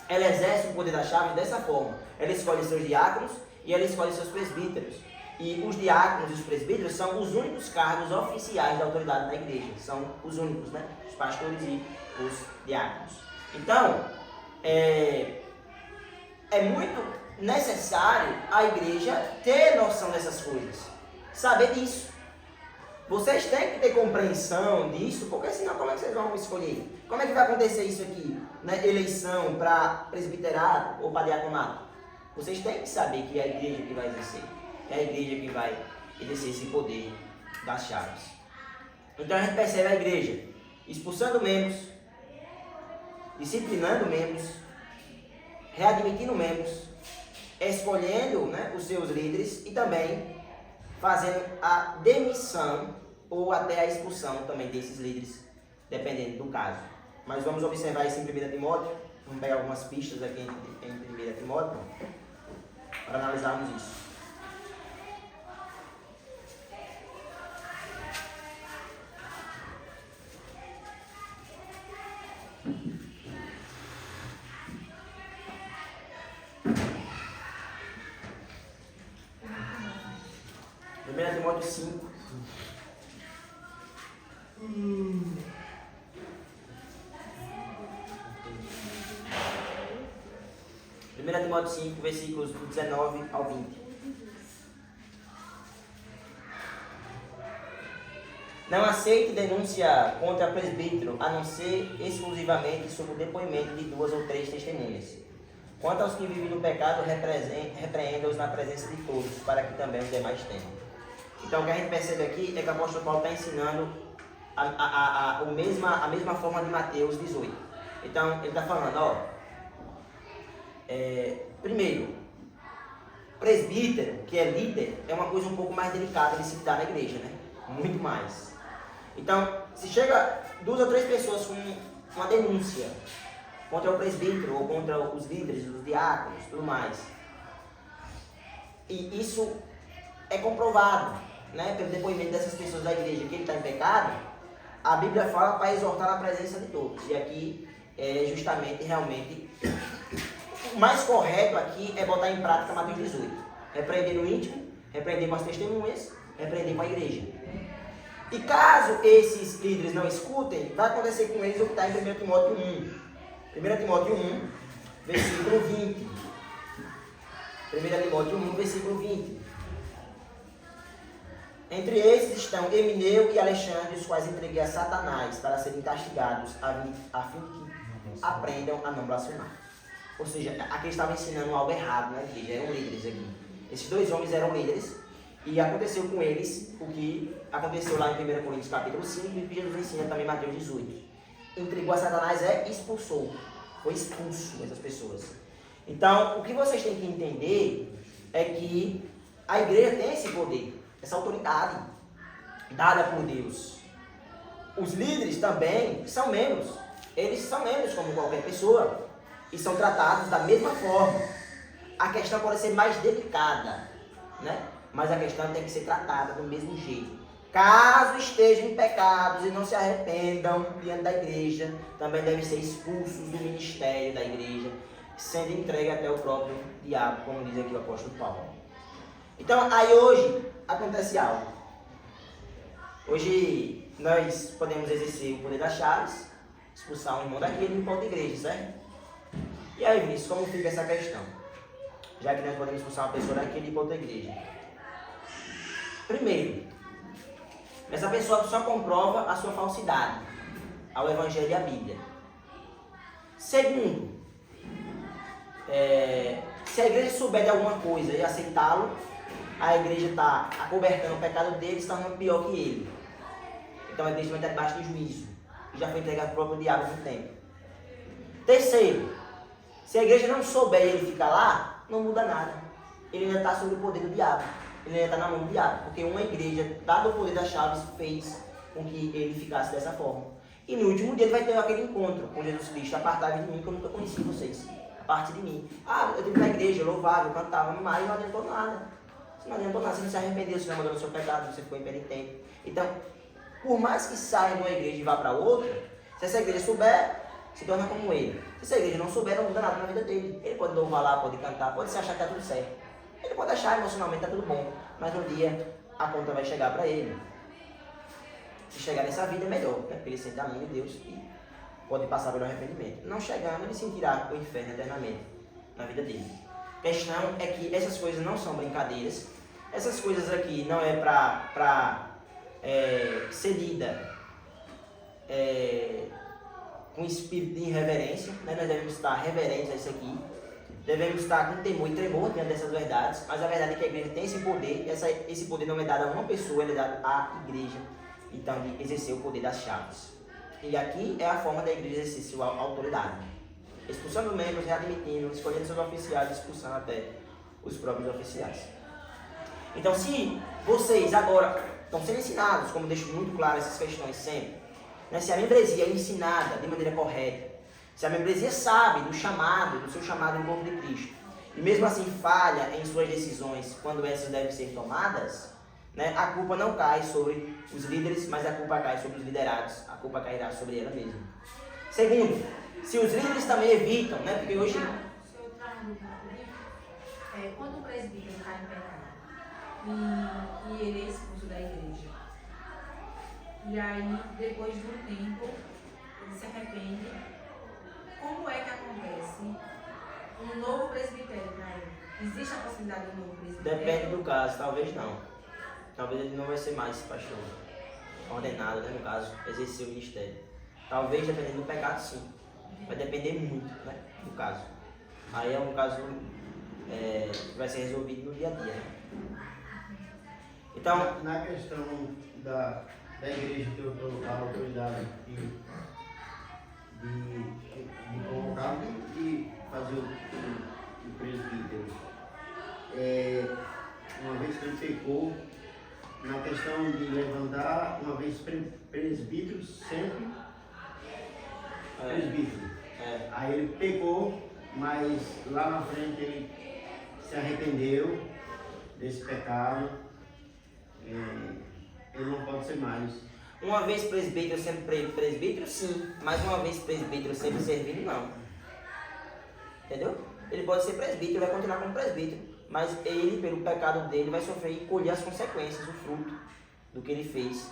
ela exerce o poder da chave dessa forma. Ela escolhe seus diáconos e ela escolhe seus presbíteros. E os diáconos e os presbíteros são os únicos cargos oficiais da autoridade da igreja. São os únicos, né? Os pastores e os diáconos. Então, é muito necessário a igreja ter noção dessas coisas. Saber disso. Vocês têm que ter compreensão disso, porque senão como é que vocês vão escolher? Como é que vai acontecer isso aqui, né? Eleição para presbiterato ou para diaconato? Vocês têm que saber que é a igreja que vai exercer. É a igreja que vai exercer esse poder das chaves. Então a gente percebe a igreja expulsando membros, disciplinando membros, readmitindo membros, escolhendo, né, os seus líderes e também fazendo a demissão ou até a expulsão também desses líderes, dependendo do caso. Mas vamos observar isso em 1 Timóteo. Vamos pegar algumas pistas aqui em 1 Timóteo para analisarmos isso. Timóteo 5. 1 Timóteo 5, versículos 19 ao 20. Não aceite denúncia contra presbítero, a não ser exclusivamente sob o depoimento de 2 ou 3 testemunhas. Quanto aos que vivem no pecado, repreenda-os na presença de todos, para que também os demais tenham. Então o que a gente percebe aqui é que o apóstolo Paulo está ensinando a mesma forma de Mateus 18. Então ele está falando, ó, primeiro, presbítero, que é líder, é uma coisa um pouco mais delicada de se dar na igreja, né? Muito mais. Então, se chega 2 ou 3 pessoas com uma denúncia contra o presbítero ou contra os líderes, os diáconos, tudo mais, e isso é comprovado, né, pelo depoimento dessas pessoas da igreja que ele está em pecado, a Bíblia fala para exortar na presença de todos. E aqui é justamente, realmente, o mais correto aqui é botar em prática Mateus 18. Repreender no íntimo, repreender com as testemunhas, repreender com a igreja. E caso esses líderes não escutem, vai acontecer com eles o que está em 1 Timóteo 1. 1 Timóteo 1, versículo 20. 1 Timóteo 1, versículo 20. Entre esses estão Emineu e Alexandre, os quais entreguei a Satanás para serem castigados, a fim que aprendam a não blasfemar. Ou seja, aqui estava ensinando algo errado na igreja, eram líderes aqui. Esses 2 homens eram líderes e aconteceu com eles o que aconteceu lá em 1 Coríntios capítulo 5 e que Jesus ensina também em Mateus 18. Entregou a Satanás expulsou, foi expulso essas pessoas. Então, o que vocês têm que entender é que a igreja tem esse poder, essa autoridade dada por Deus. Os líderes também são membros, eles são membros como qualquer pessoa e são tratados da mesma forma. A questão pode ser mais delicada, né? Mas a questão tem que ser tratada do mesmo jeito. Caso estejam em pecados e não se arrependam diante da igreja, também devem ser expulsos do ministério da igreja, sendo entregue até o próprio diabo, como diz aqui o apóstolo Paulo. Então, aí hoje acontece algo. Hoje nós podemos exercer o poder das chaves, expulsar um irmão daqui e limpar outra igreja, certo? E aí, Vinícius, como fica essa questão? Já que nós podemos expulsar uma pessoa daqui e limpar outra igreja. Primeiro, essa pessoa só comprova a sua falsidade ao Evangelho e à Bíblia. Segundo, se a igreja souber de alguma coisa e aceitá-lo, a igreja está acobertando o pecado dele, se tornando pior que ele. Então a igreja vai estar debaixo de juízo. E já foi entregado ao próprio diabo no tempo. Terceiro, se a igreja não souber e ele ficar lá, não muda nada. Ele ainda está sob o poder do diabo. Ele ainda está na mão do diabo. Porque uma igreja, dado o poder das chaves, fez com que ele ficasse dessa forma. E no último dia ele vai ter aquele encontro com Jesus Cristo. Apartai-vos de mim, que eu nunca conheci vocês. A parte de mim. Eu tive na igreja, eu louvava, eu cantava, mas não adiantou nada. Não adiantou nada, você não se arrependeu, você não abandonou o seu pecado, você ficou impenitente. Então, por mais que saia de uma igreja e vá para outra, se essa igreja souber, se torna como ele. Se essa igreja não souber, não muda nada na vida dele. Ele pode louvar lá, pode cantar, pode se achar que está tudo certo. Ele pode achar emocionalmente que está tudo bom, mas um dia a conta vai chegar para ele. Se chegar nessa vida é melhor, né? Porque ele sente a mão de Deus e pode passar pelo arrependimento. Não chegando, ele sentirá o inferno eternamente na vida dele. A questão é que essas coisas não são brincadeiras. Essas coisas aqui não é para ser lida com espírito de irreverência, né? Nós devemos estar reverentes a isso aqui. Devemos estar com temor e tremor diante dessas verdades, mas a verdade é que a igreja tem esse poder, esse poder não é dado a uma pessoa, ele é dado à igreja, então, de exercer o poder das chaves. E aqui é a forma da igreja exercer sua autoridade, expulsando membros, readmitindo, escolhendo seus oficiais, expulsando até os próprios oficiais. Então, se vocês agora estão sendo ensinados, como deixo muito claro essas questões sempre, né, se a membresia é ensinada de maneira correta, se a membresia sabe do seu chamado no corpo de Cristo, e mesmo assim falha em suas decisões quando essas devem ser tomadas, né, a culpa não cai sobre os líderes, mas a culpa cai sobre os liderados, a culpa cairá sobre ela mesma. Segundo, se os líderes também evitam, né, porque hoje... Quando o presbítero cai em pecado e ele é expulso da igreja, e aí depois de um tempo ele se arrepende, como é que acontece um novo presbitério para ele? Existe a possibilidade de um novo presbitério? Depende do caso, talvez não. Talvez ele não vai ser mais pastor ordenado, né, no caso, exercer o ministério. Talvez, dependendo do pecado, sim. Vai depender muito, né, do caso. Aí é um caso que vai ser resolvido no dia a dia. Né? Então, na questão da igreja ter a autoridade de convocar e fazer o presbítero, uma vez que ele pecou, na questão de levantar, uma vez presbítero, sempre presbítero. Aí ele pecou, mas lá na frente ele se arrependeu desse pecado, ele não pode ser mais. Uma vez presbítero, sempre presbítero, sim. Mas uma vez presbítero, sempre servindo, não. Entendeu? Ele pode ser presbítero, vai continuar como presbítero. Mas ele, pelo pecado dele, vai sofrer e colher as consequências, o fruto do que ele fez,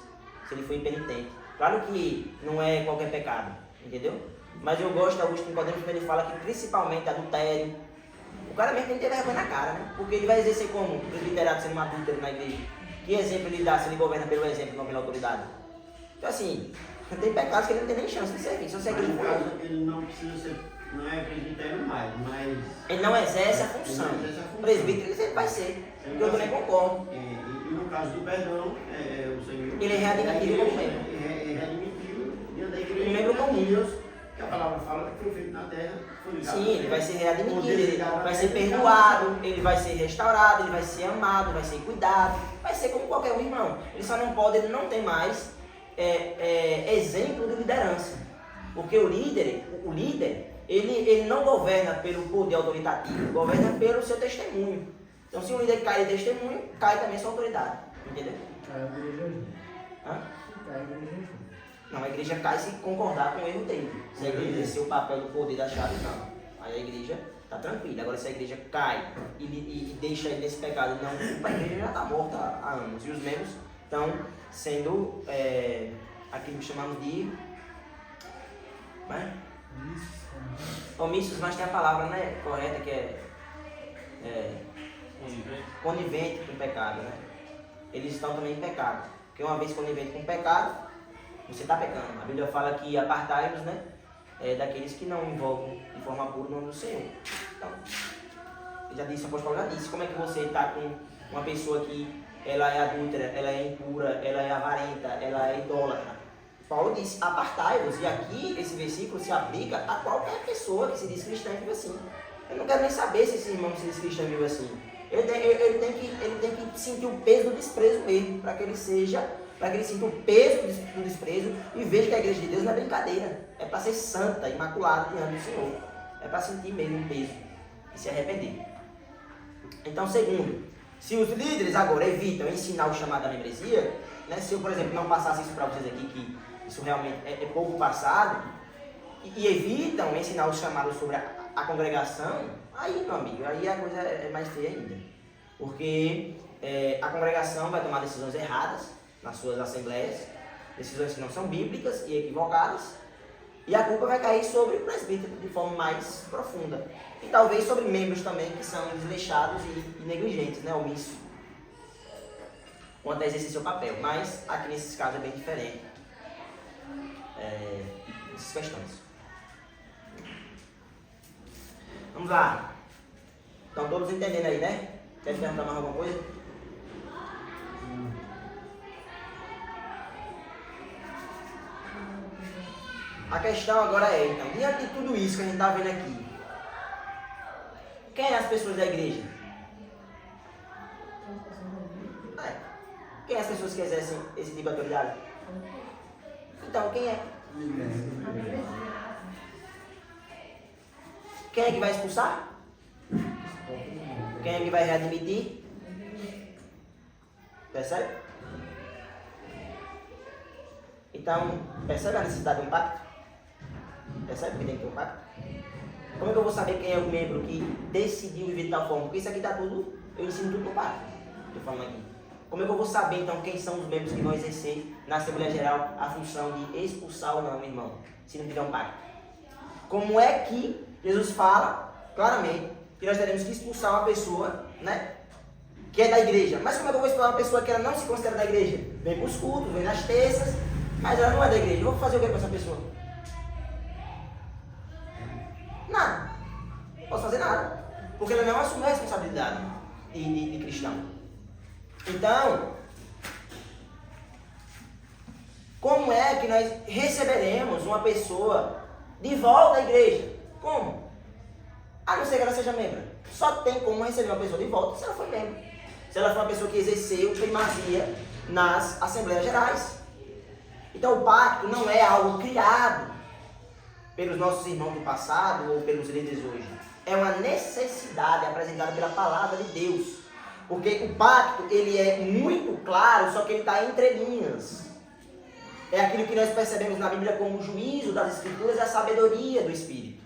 se ele foi impenitente. Claro que não é qualquer pecado, entendeu? Mas eu gosto da Augusto Nicodemos quando ele fala que principalmente adultério. O cara mesmo tem que ter vergonha na cara, né? Porque ele vai exercer como presbiterado sendo um adúltero na igreja. Que exemplo ele dá se ele governa pelo exemplo, não pela autoridade? Então assim, tem pecados que ele não tem nem chance de servir. Se você Mas no caso, ele não precisa ser, não é presbítero mais, mas... Ele não exerce a função. Presbítero ele sempre vai ser, porque eu também concordo. E no caso do perdão, o Senhor... Ele é readmitido como membro. É readmitido diante da igreja. Um membro comum. Deus, que a palavra fala que foi feito na terra, foi ligado. Sim, ele vai ser readmitido, ele vai ser perdoado, ele vai ser restaurado, ele vai ser amado, vai ser cuidado, vai ser como qualquer um irmão. Ele só não pode, ele não tem mais exemplo de liderança. Porque o líder, ele não governa pelo poder autoritativo, governa pelo seu testemunho. Então se o líder cai de testemunho, cai também sua autoridade. Entendeu? Cai a igreja junto. Hã? Cai a igreja junto. Não, a igreja cai se concordar com o erro dele. Se a igreja exercer o papel do poder da chave, não. Aí a igreja está tranquila. Agora se a igreja cai e deixa ele nesse pecado e não, a igreja já está morta há anos. E os membros estão sendo aquilo que chamamos de omissos, mas tem a palavra, né, correta, que é conivente com o pecado, né? Eles estão também em pecado. Porque uma vez conivente com o pecado, você está pecando. A Bíblia fala que apartai-vos, né, daqueles que não invocam de forma pura o nome do Senhor. Então, ele já disse, o apóstolo já disse, como é que você está com uma pessoa que ela é adúltera, ela é impura, ela é avarenta, ela é idólatra? Paulo disse, apartai-vos, e aqui esse versículo se aplica a qualquer pessoa que se diz cristã e vive assim. Eu não quero nem saber se esse irmão que se diz cristã e vive assim. Ele tem que sentir o peso do desprezo mesmo, para que ele sinta o peso do desprezo e veja que a igreja de Deus não é brincadeira. É para ser santa, imaculada diante do Senhor. É para sentir mesmo um peso e se arrepender. Então, segundo, se os líderes agora evitam ensinar o chamado da membresia, né, se eu, por exemplo, não passasse isso para vocês aqui, que isso realmente é pouco passado, e evitam ensinar o chamado sobre a congregação, aí, meu amigo, aí a coisa é mais feia ainda. Porque a congregação vai tomar decisões erradas nas suas assembleias, decisões que não são bíblicas e equivocadas, e a culpa vai cair sobre o presbítero de forma mais profunda. E talvez sobre membros também que são desleixados e negligentes, né, omissos, quanto a exercer seu papel. Mas aqui nesses casos é bem diferente. Essas questões. Vamos lá. Estão todos entendendo aí, né? Quer perguntar mais alguma coisa? A questão agora é, então, diante de tudo isso que a gente está vendo aqui, quem é as pessoas da igreja? Quem é as pessoas que exercem esse tipo de autoridade? Então, quem é? Quem é que vai expulsar? Quem é que vai readmitir? Percebe? Então, percebe a necessidade de um pacto? Percebe que tem que ter um pacto? Como é que eu vou saber quem é o membro que decidiu viver de tal forma? Porque isso aqui está tudo, eu ensino tudo no pacto. Estou falando aqui. Como é que eu vou saber então quem são os membros que vão exercer na Assembleia Geral a função de expulsar ou não, meu irmão, se não tiver um pacto? Como é que Jesus fala claramente que nós teremos que expulsar uma pessoa, né, que é da igreja? Mas como é que eu vou expulsar uma pessoa que ela não se considera da igreja? Vem para os cultos, vem nas terças, mas ela não é da igreja. Eu vou fazer o que com essa pessoa? Nada. Não posso fazer nada. Porque ela não assume a responsabilidade de cristão. Então, como é que nós receberemos uma pessoa de volta à igreja? Como? A não ser que ela seja membro. Só tem como receber uma pessoa de volta se ela for membro. Se ela for uma pessoa que exerceu primazia nas Assembleias Gerais. Então o pacto não é algo criado pelos nossos irmãos do passado ou pelos líderes hoje. É uma necessidade apresentada pela palavra de Deus. Porque o pacto, ele é muito claro, só que ele está entre linhas. É aquilo que nós percebemos na Bíblia como o juízo das Escrituras e a sabedoria do Espírito.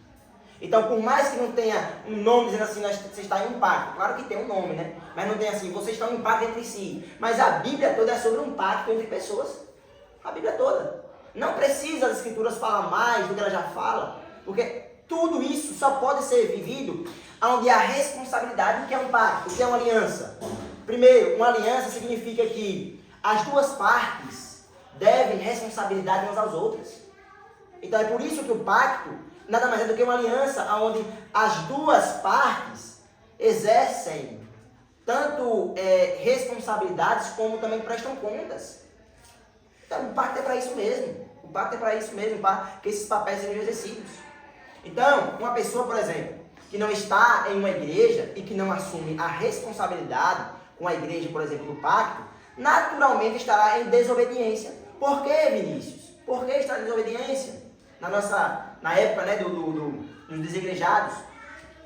Então, por mais que não tenha um nome dizendo assim, você está em um pacto. Claro que tem um nome, né? Mas não tem assim, vocês estão em pacto entre si. Mas a Bíblia toda é sobre um pacto entre pessoas. A Bíblia toda. Não precisa as Escrituras falar mais do que ela já fala. Porque tudo isso só pode ser vivido onde há responsabilidade do que é um pacto, o que é uma aliança. Primeiro, uma aliança significa que as duas partes devem responsabilidade umas às outras. Então é por isso que o pacto nada mais é do que uma aliança onde as duas partes exercem tanto responsabilidades como também prestam contas. Então o pacto é para isso mesmo. O pacto é para isso mesmo, para que esses papéis sejam exercidos. Então, uma pessoa, por exemplo, que não está em uma igreja e que não assume a responsabilidade com a igreja, por exemplo, do pacto, naturalmente estará em desobediência. Por que, Vinícius? Por que está em desobediência? Na época, né, dos desigrejados?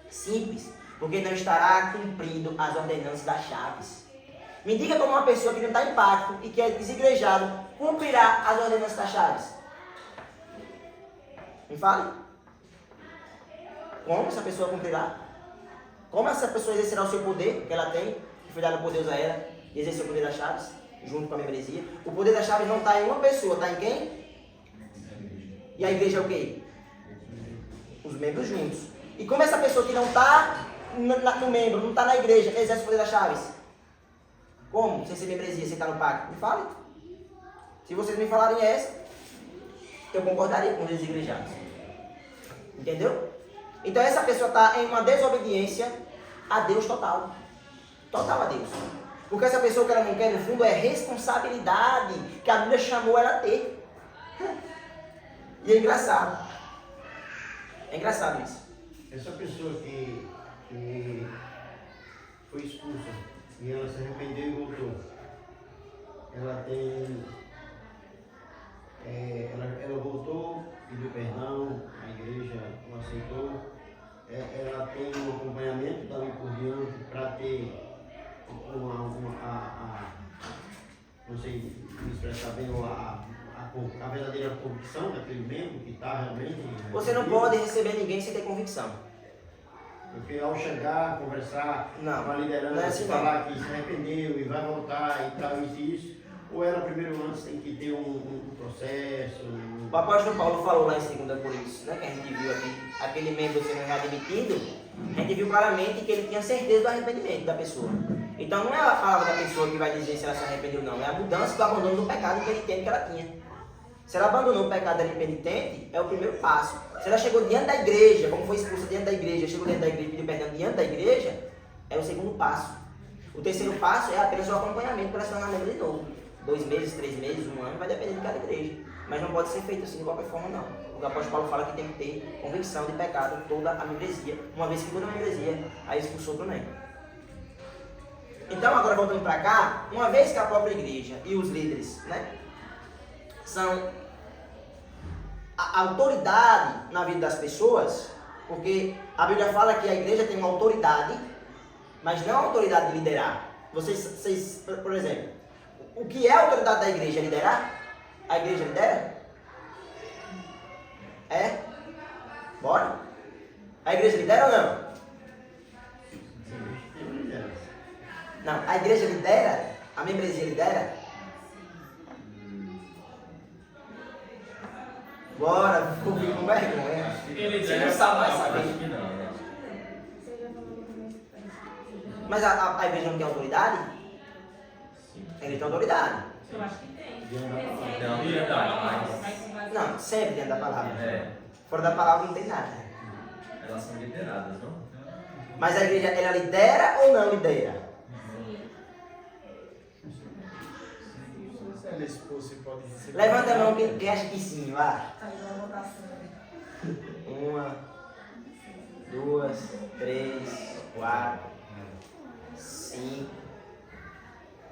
Simples, porque não estará cumprindo as ordenanças das chaves. Me diga como uma pessoa que não está em pacto e que é desigrejado cumprirá as ordenanças das chaves. Me fale. Como essa pessoa cumprirá? Como essa pessoa exercerá o seu poder, que ela tem, que foi dado por Deus a ela, e exercer o poder das chaves, junto com a membresia? O poder das chaves não está em uma pessoa, está em quem? E a igreja é o quê? Os membros juntos. E como essa pessoa que não está no membro, não está na igreja, exerce o poder das chaves? Como? Sem ser membresia, sem estar no pacto? Me fale. Se vocês me falarem essa, eu concordaria com os desigrejados. Entendeu? Então essa pessoa está em uma desobediência a Deus total. Total a Deus. Porque essa pessoa que ela não quer, no fundo, é responsabilidade que a Bíblia chamou ela a ter. E é engraçado. É engraçado isso. Essa pessoa que foi expulsa e ela se arrependeu e voltou, ela tem... ela voltou, pediu perdão, a igreja o aceitou, ela tem um acompanhamento dali por diante para ter não sei me expressar bem, a verdadeira convicção daquele membro que está realmente... Você não pode receber ninguém sem ter convicção. Porque ao chegar, conversar com a liderança, não é assim, falar que se arrependeu e vai voltar e tal, isso, ou ela primeiro antes tem que ter um processo... O apóstolo Paulo falou lá em 2 Coríntios, né, que a gente viu aqui, aquele membro sendo readmitido, a gente viu claramente que ele tinha certeza do arrependimento da pessoa. Então não é a palavra da pessoa que vai dizer se ela se arrependeu ou não, é a mudança do abandono do pecado impenitente que ela tinha. Se ela abandonou o pecado dela impenitente, é o primeiro passo. Se ela chegou diante da igreja, como foi expulsa diante da igreja, chegou diante da igreja e pediu perdão diante da igreja, é o segundo passo. O terceiro passo é apenas o acompanhamento para se tornar membro de novo. 2 meses, 3 meses, 1 ano, vai depender de cada igreja. Mas não pode ser feito assim de qualquer forma, não. O apóstolo Paulo fala que tem que ter convicção de pecado toda a membresia. Uma vez que toda a membresia, aí expulsou do membro. Então, agora voltando para cá, uma vez que a própria igreja e os líderes, né, são a autoridade na vida das pessoas, porque a Bíblia fala que a igreja tem uma autoridade, mas não a autoridade de liderar. Vocês, por exemplo, o que é a autoridade da igreja? Liderar? A igreja lidera? É? Bora? A igreja lidera ou não? Não, a igreja lidera? A membresia lidera? Bora, ficou com vergonha. Você não sabe mais saber. Mas a igreja não tem autoridade? A igreja tem autoridade. Eu acho que tem. Não, sempre dentro da palavra. É. Fora da palavra não tem nada. Elas são lideradas, não? Mas a igreja, ela lidera ou não lidera? desse poço você pode receber? Levanta a mão quem acha que sim, vai. Saiu a votação. 1, 2, 3, 4, 5.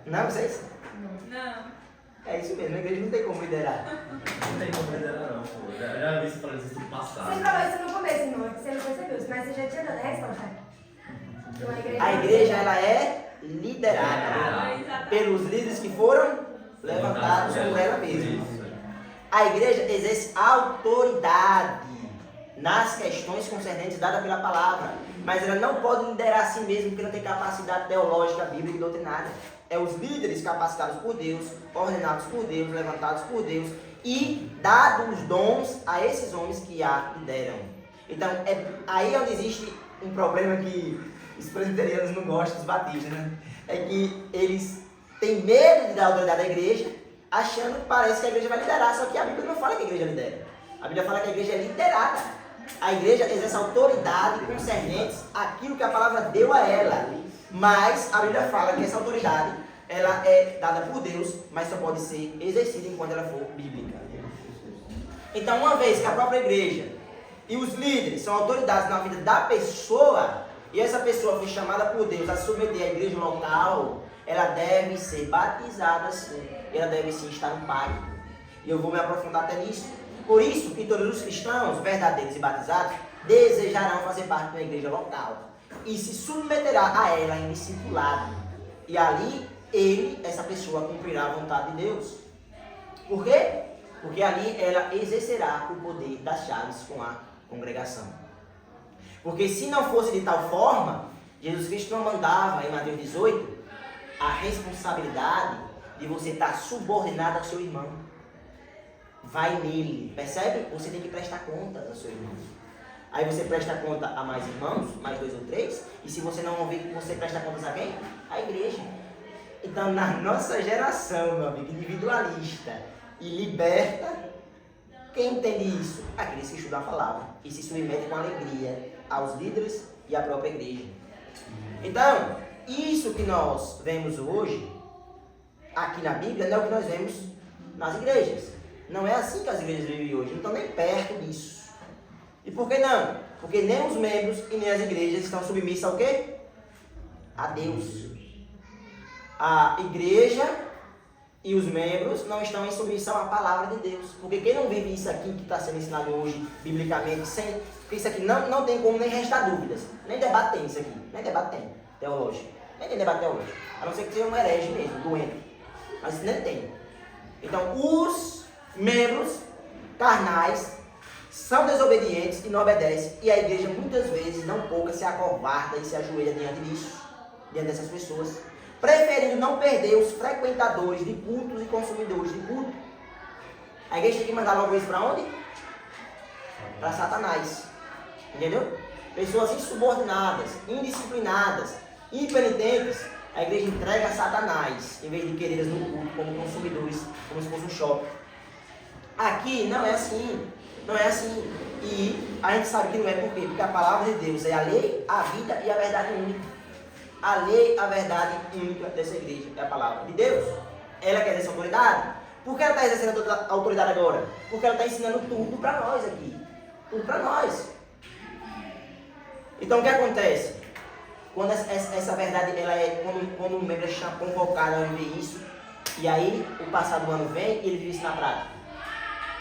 Não, vocês? Não. É isso mesmo, a igreja não tem como liderar. Não tem como liderar não, pô. Já vi isso pra eles tudo Você passado. falou isso no começo, irmão, que você não percebeu, mas você já tinha dado a resposta. A igreja ela é liderada Exatamente. pelos líderes que foram levantados por ela mesma. A igreja exerce autoridade nas questões concernentes dadas pela palavra, mas ela não pode liderar a si mesma porque não tem capacidade teológica, bíblica e doutrinária. É os líderes capacitados por Deus, ordenados por Deus, levantados por Deus e dados os dons a esses homens que a lideram. Então, é aí onde existe um problema que os presbiterianos não gostam dos batistas, né? É que eles têm medo de dar autoridade à igreja, achando que parece que a igreja vai liderar, só que a Bíblia não fala que a igreja lidera. A Bíblia fala que a igreja é liderada. A igreja exerce autoridade concernentes àquilo que a palavra deu a ela. Mas a Bíblia fala que essa autoridade ela é dada por Deus, mas só pode ser exercida enquanto ela for bíblica. Então, uma vez que a própria igreja e os líderes são autoridades na vida da pessoa, e essa pessoa foi chamada por Deus a submeter a igreja local, ela deve ser batizada sim, e ela deve sim estar no pacto. E eu vou me aprofundar até nisso. Por isso que todos os cristãos verdadeiros e batizados desejarão fazer parte da igreja local e se submeterá a ela em discipulado. E ali essa pessoa cumprirá a vontade de Deus. Por quê? Porque ali ela exercerá o poder das chaves com a congregação. Porque se não fosse de tal forma, Jesus Cristo não mandava em Mateus 18 a responsabilidade de você estar subordinado ao seu irmão. Vai nele, percebe? Você tem que prestar conta ao seu irmão. Aí você presta conta a mais irmãos, mais 2 ou 3, e se você não ouvir, você presta contas a quem? A igreja. Então, na nossa geração, meu amigo, individualista e liberta, quem entende isso? Aqueles que estudam a palavra e se submetem com alegria aos líderes e à própria igreja. Então, isso que nós vemos hoje, aqui na Bíblia, não é o que nós vemos nas igrejas. Não é assim que as igrejas vivem hoje, não estão nem perto disso. E por que não? Porque nem os membros e nem as igrejas estão submissas ao quê? A Deus. A igreja e os membros não estão em submissão à palavra de Deus. Porque quem não vive isso aqui que está sendo ensinado hoje, biblicamente, porque isso aqui não tem como nem restar dúvidas. Nem debate tem isso aqui. Nem debate tem teológico. Nem tem debate teológico. A não ser que seja um herege mesmo, doente. Mas isso nem tem. Então, os membros carnais são desobedientes e não obedecem. E a igreja muitas vezes, não pouca, se acovarda e se ajoelha diante disso, diante dessas pessoas, preferindo não perder os frequentadores de cultos e consumidores de culto. A igreja tem que mandar logo isso para onde? Para Satanás. Entendeu? Pessoas insubordinadas, indisciplinadas, impenitentes, a igreja entrega a Satanás, em vez de querê-las no culto como consumidores, como se fosse um shopping. Aqui não é assim. Não é assim. E a gente sabe que não é por quê? Porque a palavra de Deus é a lei, a vida e a verdade única. A lei, a verdade única dessa igreja é a palavra de Deus. Ela quer exercer autoridade. Por que ela está exercendo a autoridade agora? Porque ela está ensinando tudo para nós aqui. Tudo para nós. Então o que acontece? Quando essa verdade, ela é, quando um membro é convocado a viver isso, e aí o passado do ano vem e ele vive isso na prática.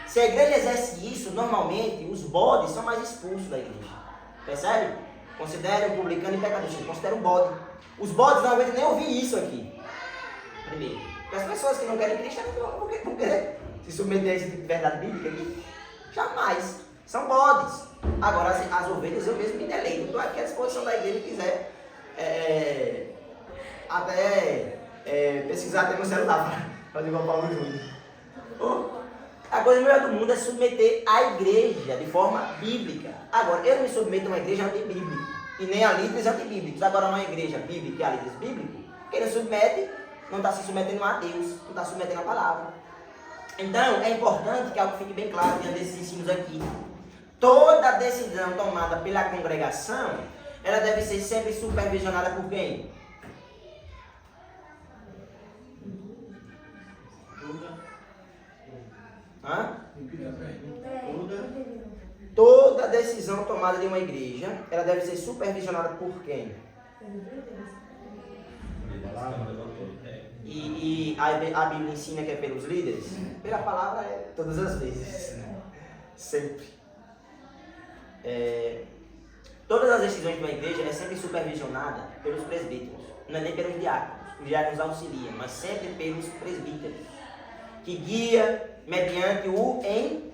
Se a igreja exerce isso, normalmente os bodes são mais expulsos da igreja. Percebe? Considera o publicano e pecador. Você considera um bode. Os bodes não aguentam nem ouvir isso aqui. Primeiro. Porque as pessoas que não querem Cristo não querem se submeter a esse tipo de verdade bíblica aqui. Jamais. São bodes. Agora, as ovelhas eu mesmo me deleito. Estou aqui à disposição da igreja que quiser pesquisar até no celular para igual Paulo Júnior. A coisa melhor do mundo é submeter a igreja de forma bíblica. Agora, eu não me submeto a uma igreja antibíblica e nem a líderes antibíblicos. Agora, uma igreja bíblica e a líderes bíblicos, quem não submete, não está se submetendo a Deus, não está submetendo a palavra. Então, é importante que algo fique bem claro diante desses ensinos aqui. Toda decisão tomada pela congregação, ela deve ser sempre supervisionada por quem? Hã? Toda Toda decisão tomada de uma igreja, ela deve ser supervisionada por quem? E a Bíblia ensina que é pelos líderes? Pela palavra é todas as vezes. Sempre. Todas as decisões de uma igreja é sempre supervisionada pelos presbíteros. Não é nem pelos diáconos. Os diáconos auxiliam, mas sempre pelos presbíteros. Que guia mediante o em.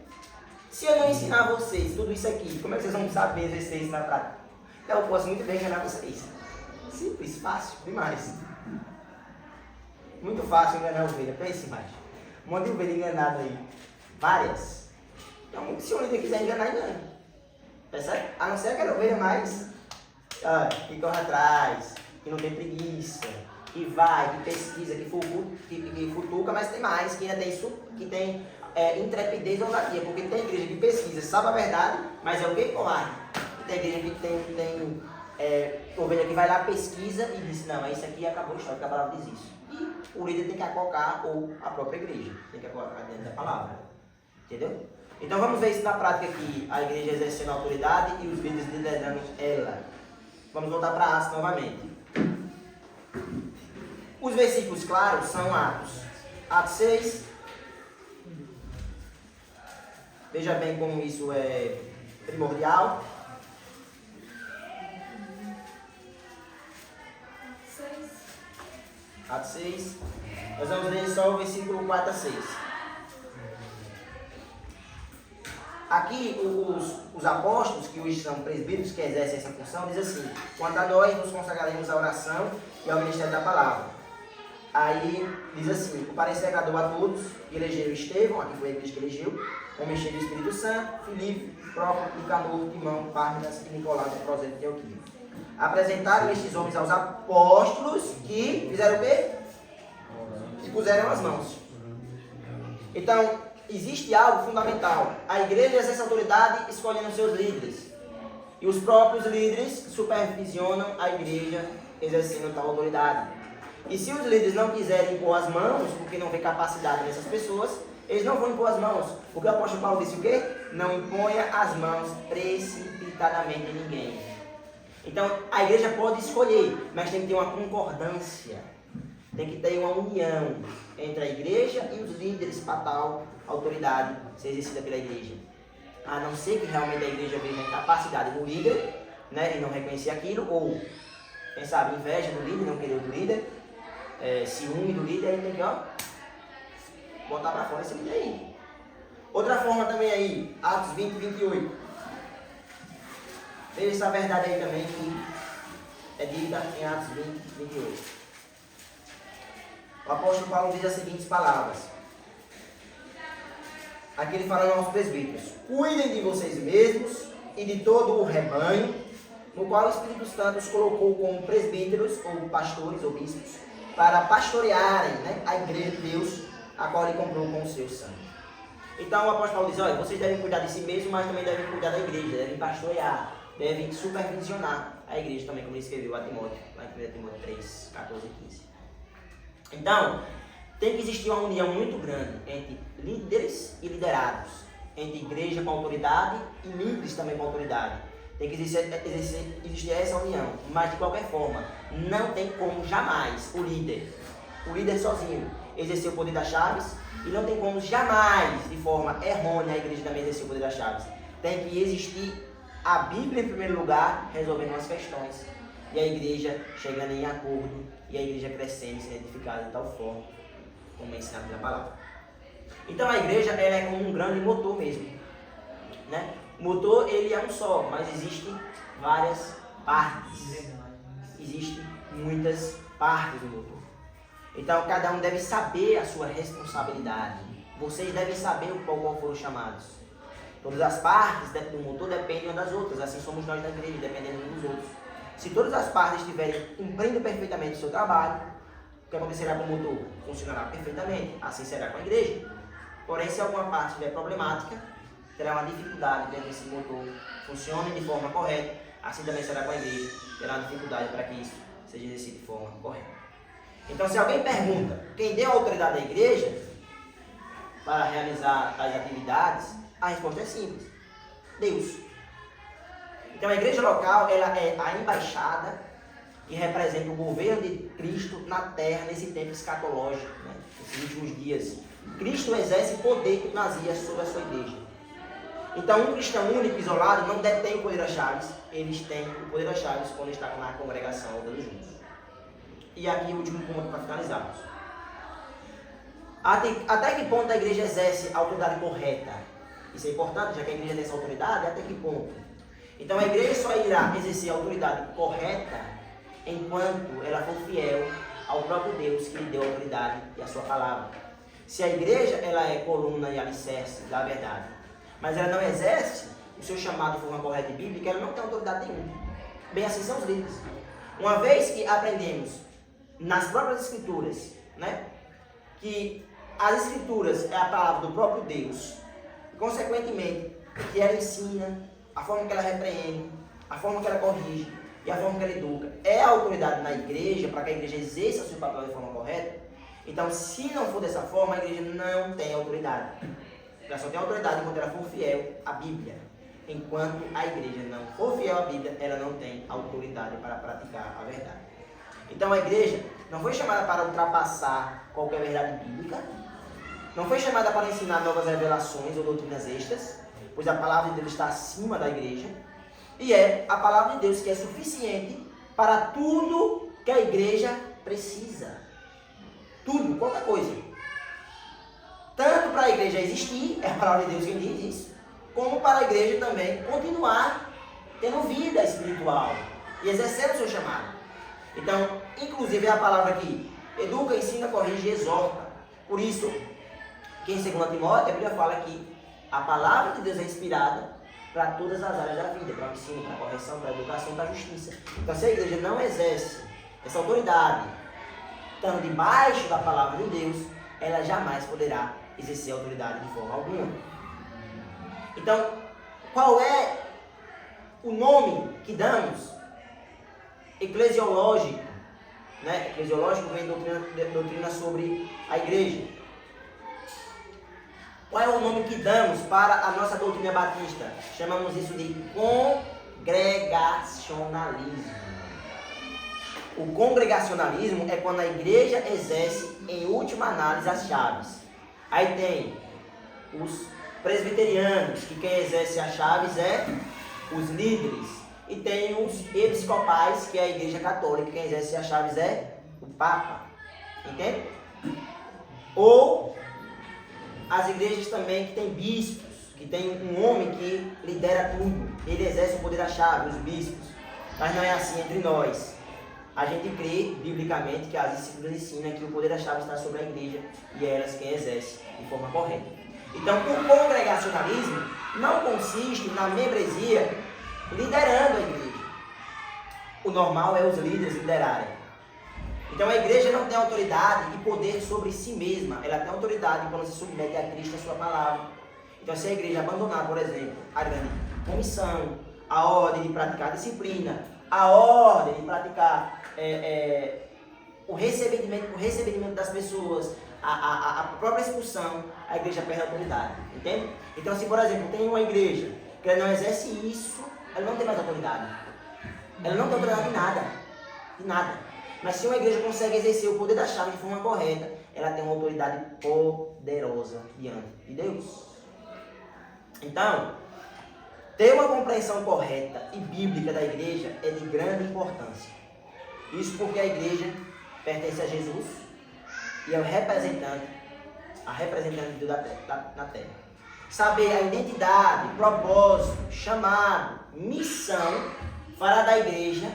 Se eu não ensinar vocês tudo isso aqui, como é que vocês vão saber exercer isso na prática? Eu posso muito bem enganar vocês. Simples, fácil, demais. Muito fácil enganar a ovelha. Pense mais. Um monte de ovelha enganada aí. Várias. Então, se o líder quiser enganar, engana. Percebe? A não ser aquela ovelha mais que corre atrás, que não tem preguiça, que vai, que pesquisa, que futuca, mas tem mais, que ainda tem intrepidez ou ousadia, porque tem igreja que pesquisa, sabe a verdade, mas é o que corre. Tem igreja que tem ovelha que vai lá, pesquisa e diz, não, isso aqui acabou a história, porque a palavra diz isso. E o líder tem que acocar, ou a própria igreja, tem que acocar dentro da palavra. Entendeu? Então vamos ver isso na prática aqui, a igreja exercendo a autoridade e os líderes liderando ela. Vamos voltar para Atos novamente. Os versículos claros são Atos 6. Veja bem como isso é primordial. 6. Atos 6. Nós vamos ler só o versículo 4 a 6. Aqui os apóstolos, que hoje são presbíteros, que exercem essa função, diz assim: quanto a nós nos consagraremos à oração e ao ministério da palavra. Aí diz assim: o parecer agradou a todos, e elegeram Estevão, aqui foi a igreja que elegeu, homem cheio do Espírito Santo, Filipe, Próprio, Nicanor, Timão, Pármenas e Nicolau, do prosélito de Antioquia. Apresentaram estes homens aos apóstolos, que fizeram o quê? E puseram as mãos. Então, existe algo fundamental. A igreja exerce autoridade escolhendo seus líderes. E os próprios líderes supervisionam a igreja exercendo tal autoridade. E se os líderes não quiserem impor as mãos, porque não vê capacidade nessas pessoas, eles não vão impor as mãos. Porque o apóstolo Paulo disse o quê? Não imponha as mãos precipitadamente em ninguém. Então, a igreja pode escolher, mas tem que ter uma concordância. Tem que ter uma união entre a igreja e os líderes para tal autoridade ser exercida pela igreja. A não ser que realmente a igreja veja a incapacidade do líder, né, e não reconhecer aquilo, ou, quem sabe, inveja do líder, não querer do líder, ciúme do líder, aí tem que, botar para fora esse líder aí. Outra forma também aí, Atos 20, 28. Veja essa verdade aí também, que é dita em Atos 20, 28. O apóstolo Paulo diz as seguintes palavras. Aqui ele fala aos presbíteros: cuidem de vocês mesmos e de todo o rebanho, no qual o Espírito Santo os colocou como presbíteros, ou pastores, ou bispos, para pastorearem, né, a igreja de Deus, a qual ele comprou com o seu sangue. Então o apóstolo Paulo diz: olha, vocês devem cuidar de si mesmos, mas também devem cuidar da igreja, devem pastorear, devem supervisionar a igreja também, como ele escreveu a Timóteo, lá em 1 Timóteo 3, 14 e 15. Então, tem que existir uma união muito grande entre líderes e liderados, entre igreja com autoridade e líderes também com autoridade. Tem que existir essa união, mas de qualquer forma, não tem como jamais o líder sozinho, exercer o poder das chaves, e não tem como jamais, de forma errônea, a igreja também exercer o poder das chaves. Tem que existir a Bíblia em primeiro lugar, resolvendo as questões, e a igreja chegando em acordo, e a igreja crescendo e sendo edificada de tal forma, como é ensinado pela palavra. Então a igreja, ela é como um grande motor mesmo, né? O motor, ele é um só, mas existem várias partes. Existem muitas partes do motor. Então cada um deve saber a sua responsabilidade. Vocês devem saber o qual foram chamados. Todas as partes do motor dependem umas das outras, assim somos nós da igreja, dependendo uns dos outros. Se todas as partes estiverem cumprindo perfeitamente o seu trabalho, o que acontecerá com o motor? Funcionará perfeitamente, assim será com a igreja. Porém, se alguma parte estiver problemática, terá uma dificuldade para que esse motor funcione de forma correta, assim também será com a igreja, terá uma dificuldade para que isso seja exercido de forma correta. Então, se alguém pergunta quem deu a autoridade à igreja, para realizar tais atividades? A resposta é simples: Deus. Então a igreja local, ela é a embaixada que representa o governo de Cristo na terra nesse tempo escatológico, né? Nesses últimos dias. Cristo exerce poder e primazia sobre a sua igreja. Então um cristão único, isolado, não detém o poder das chaves. Eles têm o poder das chaves quando estão na congregação andando juntos. E aqui o último ponto para finalizarmos. Até que ponto a igreja exerce a autoridade correta? Isso é importante, já que a igreja tem essa autoridade, até que ponto? Então a igreja só irá exercer a autoridade correta enquanto ela for fiel ao próprio Deus que lhe deu a autoridade e a sua palavra. Se a igreja ela é coluna e alicerce da verdade, mas ela não exerce o seu chamado de forma correta e bíblica, ela não tem autoridade nenhuma. Bem assim são os líderes. Uma vez que aprendemos nas próprias escrituras, né, que as escrituras é a palavra do próprio Deus, e consequentemente que ela ensina, a forma que ela repreende, a forma que ela corrige e a forma que ela educa é a autoridade na igreja, para que a igreja exerça o seu papel de forma correta. Então, se não for dessa forma, a igreja não tem autoridade. Ela só tem autoridade enquanto ela for fiel à Bíblia. Enquanto a igreja não for fiel à Bíblia, ela não tem autoridade para praticar a verdade. Então, a igreja não foi chamada para ultrapassar qualquer verdade bíblica, não foi chamada para ensinar novas revelações ou doutrinas extras, pois a palavra de Deus está acima da igreja, e é a palavra de Deus que é suficiente para tudo que a igreja precisa. Tudo, qualquer coisa. Tanto para a igreja existir, é a palavra de Deus quem diz isso, como para a igreja também continuar tendo vida espiritual e exercendo o seu chamado. Então, inclusive é a palavra aqui: educa, ensina, corrige e exorta. Por isso, que em 2 Timóteo, a Bíblia fala que a palavra de Deus é inspirada para todas as áreas da vida, para o ensino, para a correção, para a educação, para a justiça. Então, se a igreja não exerce essa autoridade, estando debaixo da palavra de Deus, ela jamais poderá exercer a autoridade de forma alguma. Então, qual é o nome que damos? Eclesiológico, né? Eclesiológico vem doutrina sobre a igreja. Qual é o nome que damos para a nossa doutrina batista? Chamamos isso de congregacionalismo. O congregacionalismo é quando a igreja exerce, em última análise, as chaves. Aí tem os presbiterianos, que quem exerce as chaves é os líderes. E tem os episcopais, que é a igreja católica, quem exerce as chaves é o Papa. Entende? Ou as igrejas também que tem bispos, que tem um homem que lidera tudo. Ele exerce o poder da chave, os bispos. Mas não é assim entre nós. A gente crê, biblicamente, que as escrituras ensinam que o poder da chave está sobre a igreja e é elas quem exerce de forma correta. Então, o congregacionalismo não consiste na membresia liderando a igreja. O normal é os líderes liderarem. Então, a igreja não tem autoridade e poder sobre si mesma. Ela tem autoridade quando se submete a Cristo e a sua palavra. Então, se a igreja abandonar, por exemplo, a grande comissão, a ordem de praticar a disciplina, a ordem de praticar o recebimento das pessoas, a própria expulsão, a igreja perde a autoridade, entende? Então, se por exemplo tem uma igreja que ela não exerce isso, ela não tem mais autoridade. Ela não tem autoridade de nada. Mas se uma igreja consegue exercer o poder da chave de forma correta, ela tem uma autoridade poderosa diante de Deus. Então, ter uma compreensão correta e bíblica da igreja é de grande importância. Isso porque a igreja pertence a Jesus e é a representante de Deus na terra. Saber a identidade, propósito, chamado, missão fará da igreja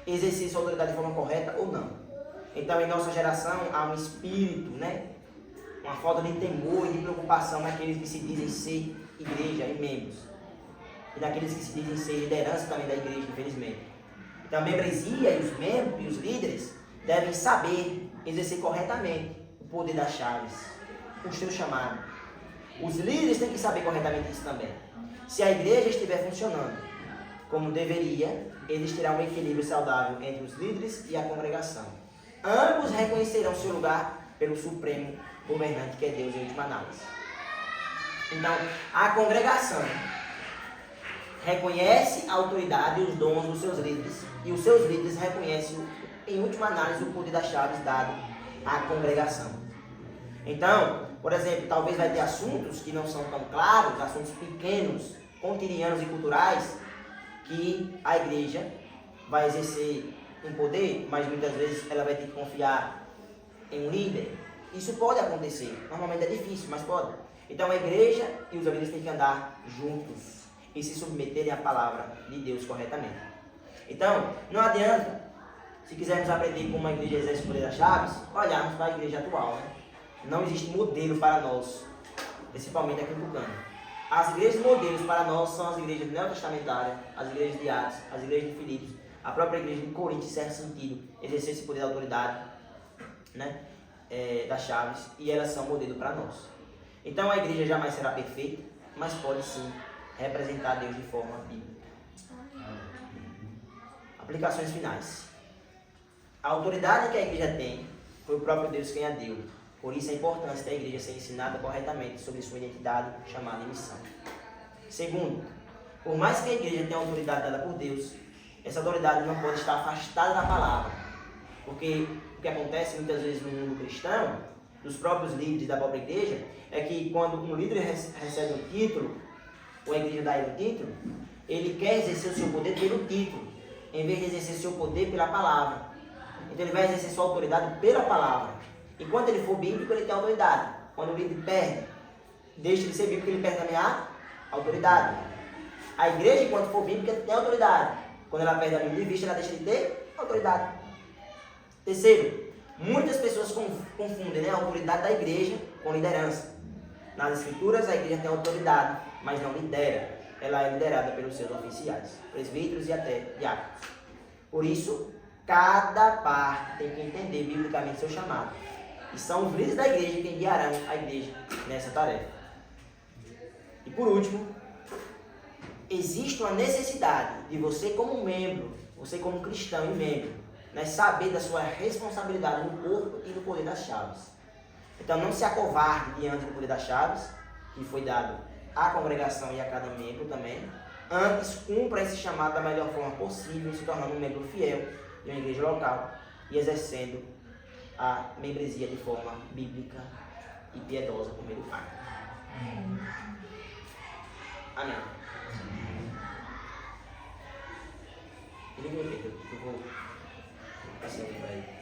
exercer sua autoridade de forma correta ou não. Então, em nossa geração, há um espírito, uma falta de temor e de preocupação naqueles que se dizem ser igreja e membros. E daqueles que se dizem ser liderança também da igreja, infelizmente. Então, a membresia e os membros e os líderes devem saber exercer corretamente o poder das chaves, o seu chamado. Os líderes têm que saber corretamente isso também. Se a igreja estiver funcionando como deveria, existirá um equilíbrio saudável entre os líderes e a congregação. Ambos reconhecerão seu lugar pelo supremo governante, que é Deus em última análise. Então, a congregação reconhece a autoridade e os dons dos seus líderes, e os seus líderes reconhecem, em última análise, o poder das chaves dado à congregação. Então, por exemplo, talvez vai ter assuntos que não são tão claros, assuntos pequenos, cotidianos e culturais, que a igreja vai exercer um poder, mas muitas vezes ela vai ter que confiar em um líder. Isso pode acontecer, normalmente é difícil, mas pode. Então a igreja e os líderes têm que andar juntos e se submeterem à palavra de Deus corretamente. Então, não adianta, se quisermos aprender como a igreja exerce o poder das chaves, olharmos para a igreja atual, né? Não existe modelo para nós, principalmente aqui no Tucano. As igrejas modelos para nós são as igrejas neotestamentárias, as igrejas de Atos, as igrejas de Filipos, a própria igreja de Corinto, em certo sentido, exercer esse poder da autoridade, né? Das chaves, e elas são modelo para nós. Então a igreja jamais será perfeita, mas pode sim representar Deus de forma bíblica. Aplicações finais. A autoridade que a igreja tem foi o próprio Deus quem a deu. Por isso a importância da igreja ser ensinada corretamente sobre sua identidade, chamada e missão. Segundo, por mais que a igreja tenha autoridade dada por Deus, essa autoridade não pode estar afastada da palavra. Porque o que acontece muitas vezes no mundo cristão, dos próprios líderes da própria igreja, é que quando um líder recebe um título, ou a igreja dá ele um título, ele quer exercer o seu poder pelo título, em vez de exercer o seu poder pela palavra. Então ele vai exercer sua autoridade pela palavra. Enquanto ele for bíblico, ele tem autoridade. Quando o líder perde, deixa de ser bíblico, ele perde também a autoridade. A igreja, enquanto for bíblica, tem autoridade. Quando ela perde a Bíblia de vista, ela deixa de ter autoridade. Terceiro, muitas pessoas confundem, né, a autoridade da igreja com liderança. Nas escrituras, a igreja tem autoridade, mas não lidera. Ela é liderada pelos seus oficiais, presbíteros e até diáconos. Por isso, cada parte tem que entender biblicamente seu chamado. E são os líderes da igreja quem guiarão a igreja nessa tarefa. E por último, existe uma necessidade de você como membro, você como cristão e membro, né, saber da sua responsabilidade no corpo e no poder das chaves. Então não se acovarde diante do poder das chaves, que foi dado à congregação e a cada membro também. Antes, cumpra esse chamado da melhor forma possível, se tornando um membro fiel de uma igreja local e exercendo a membresia de forma bíblica e piedosa por meio do Pai. Amém. Ele me perdoa, eu vou passar para ele.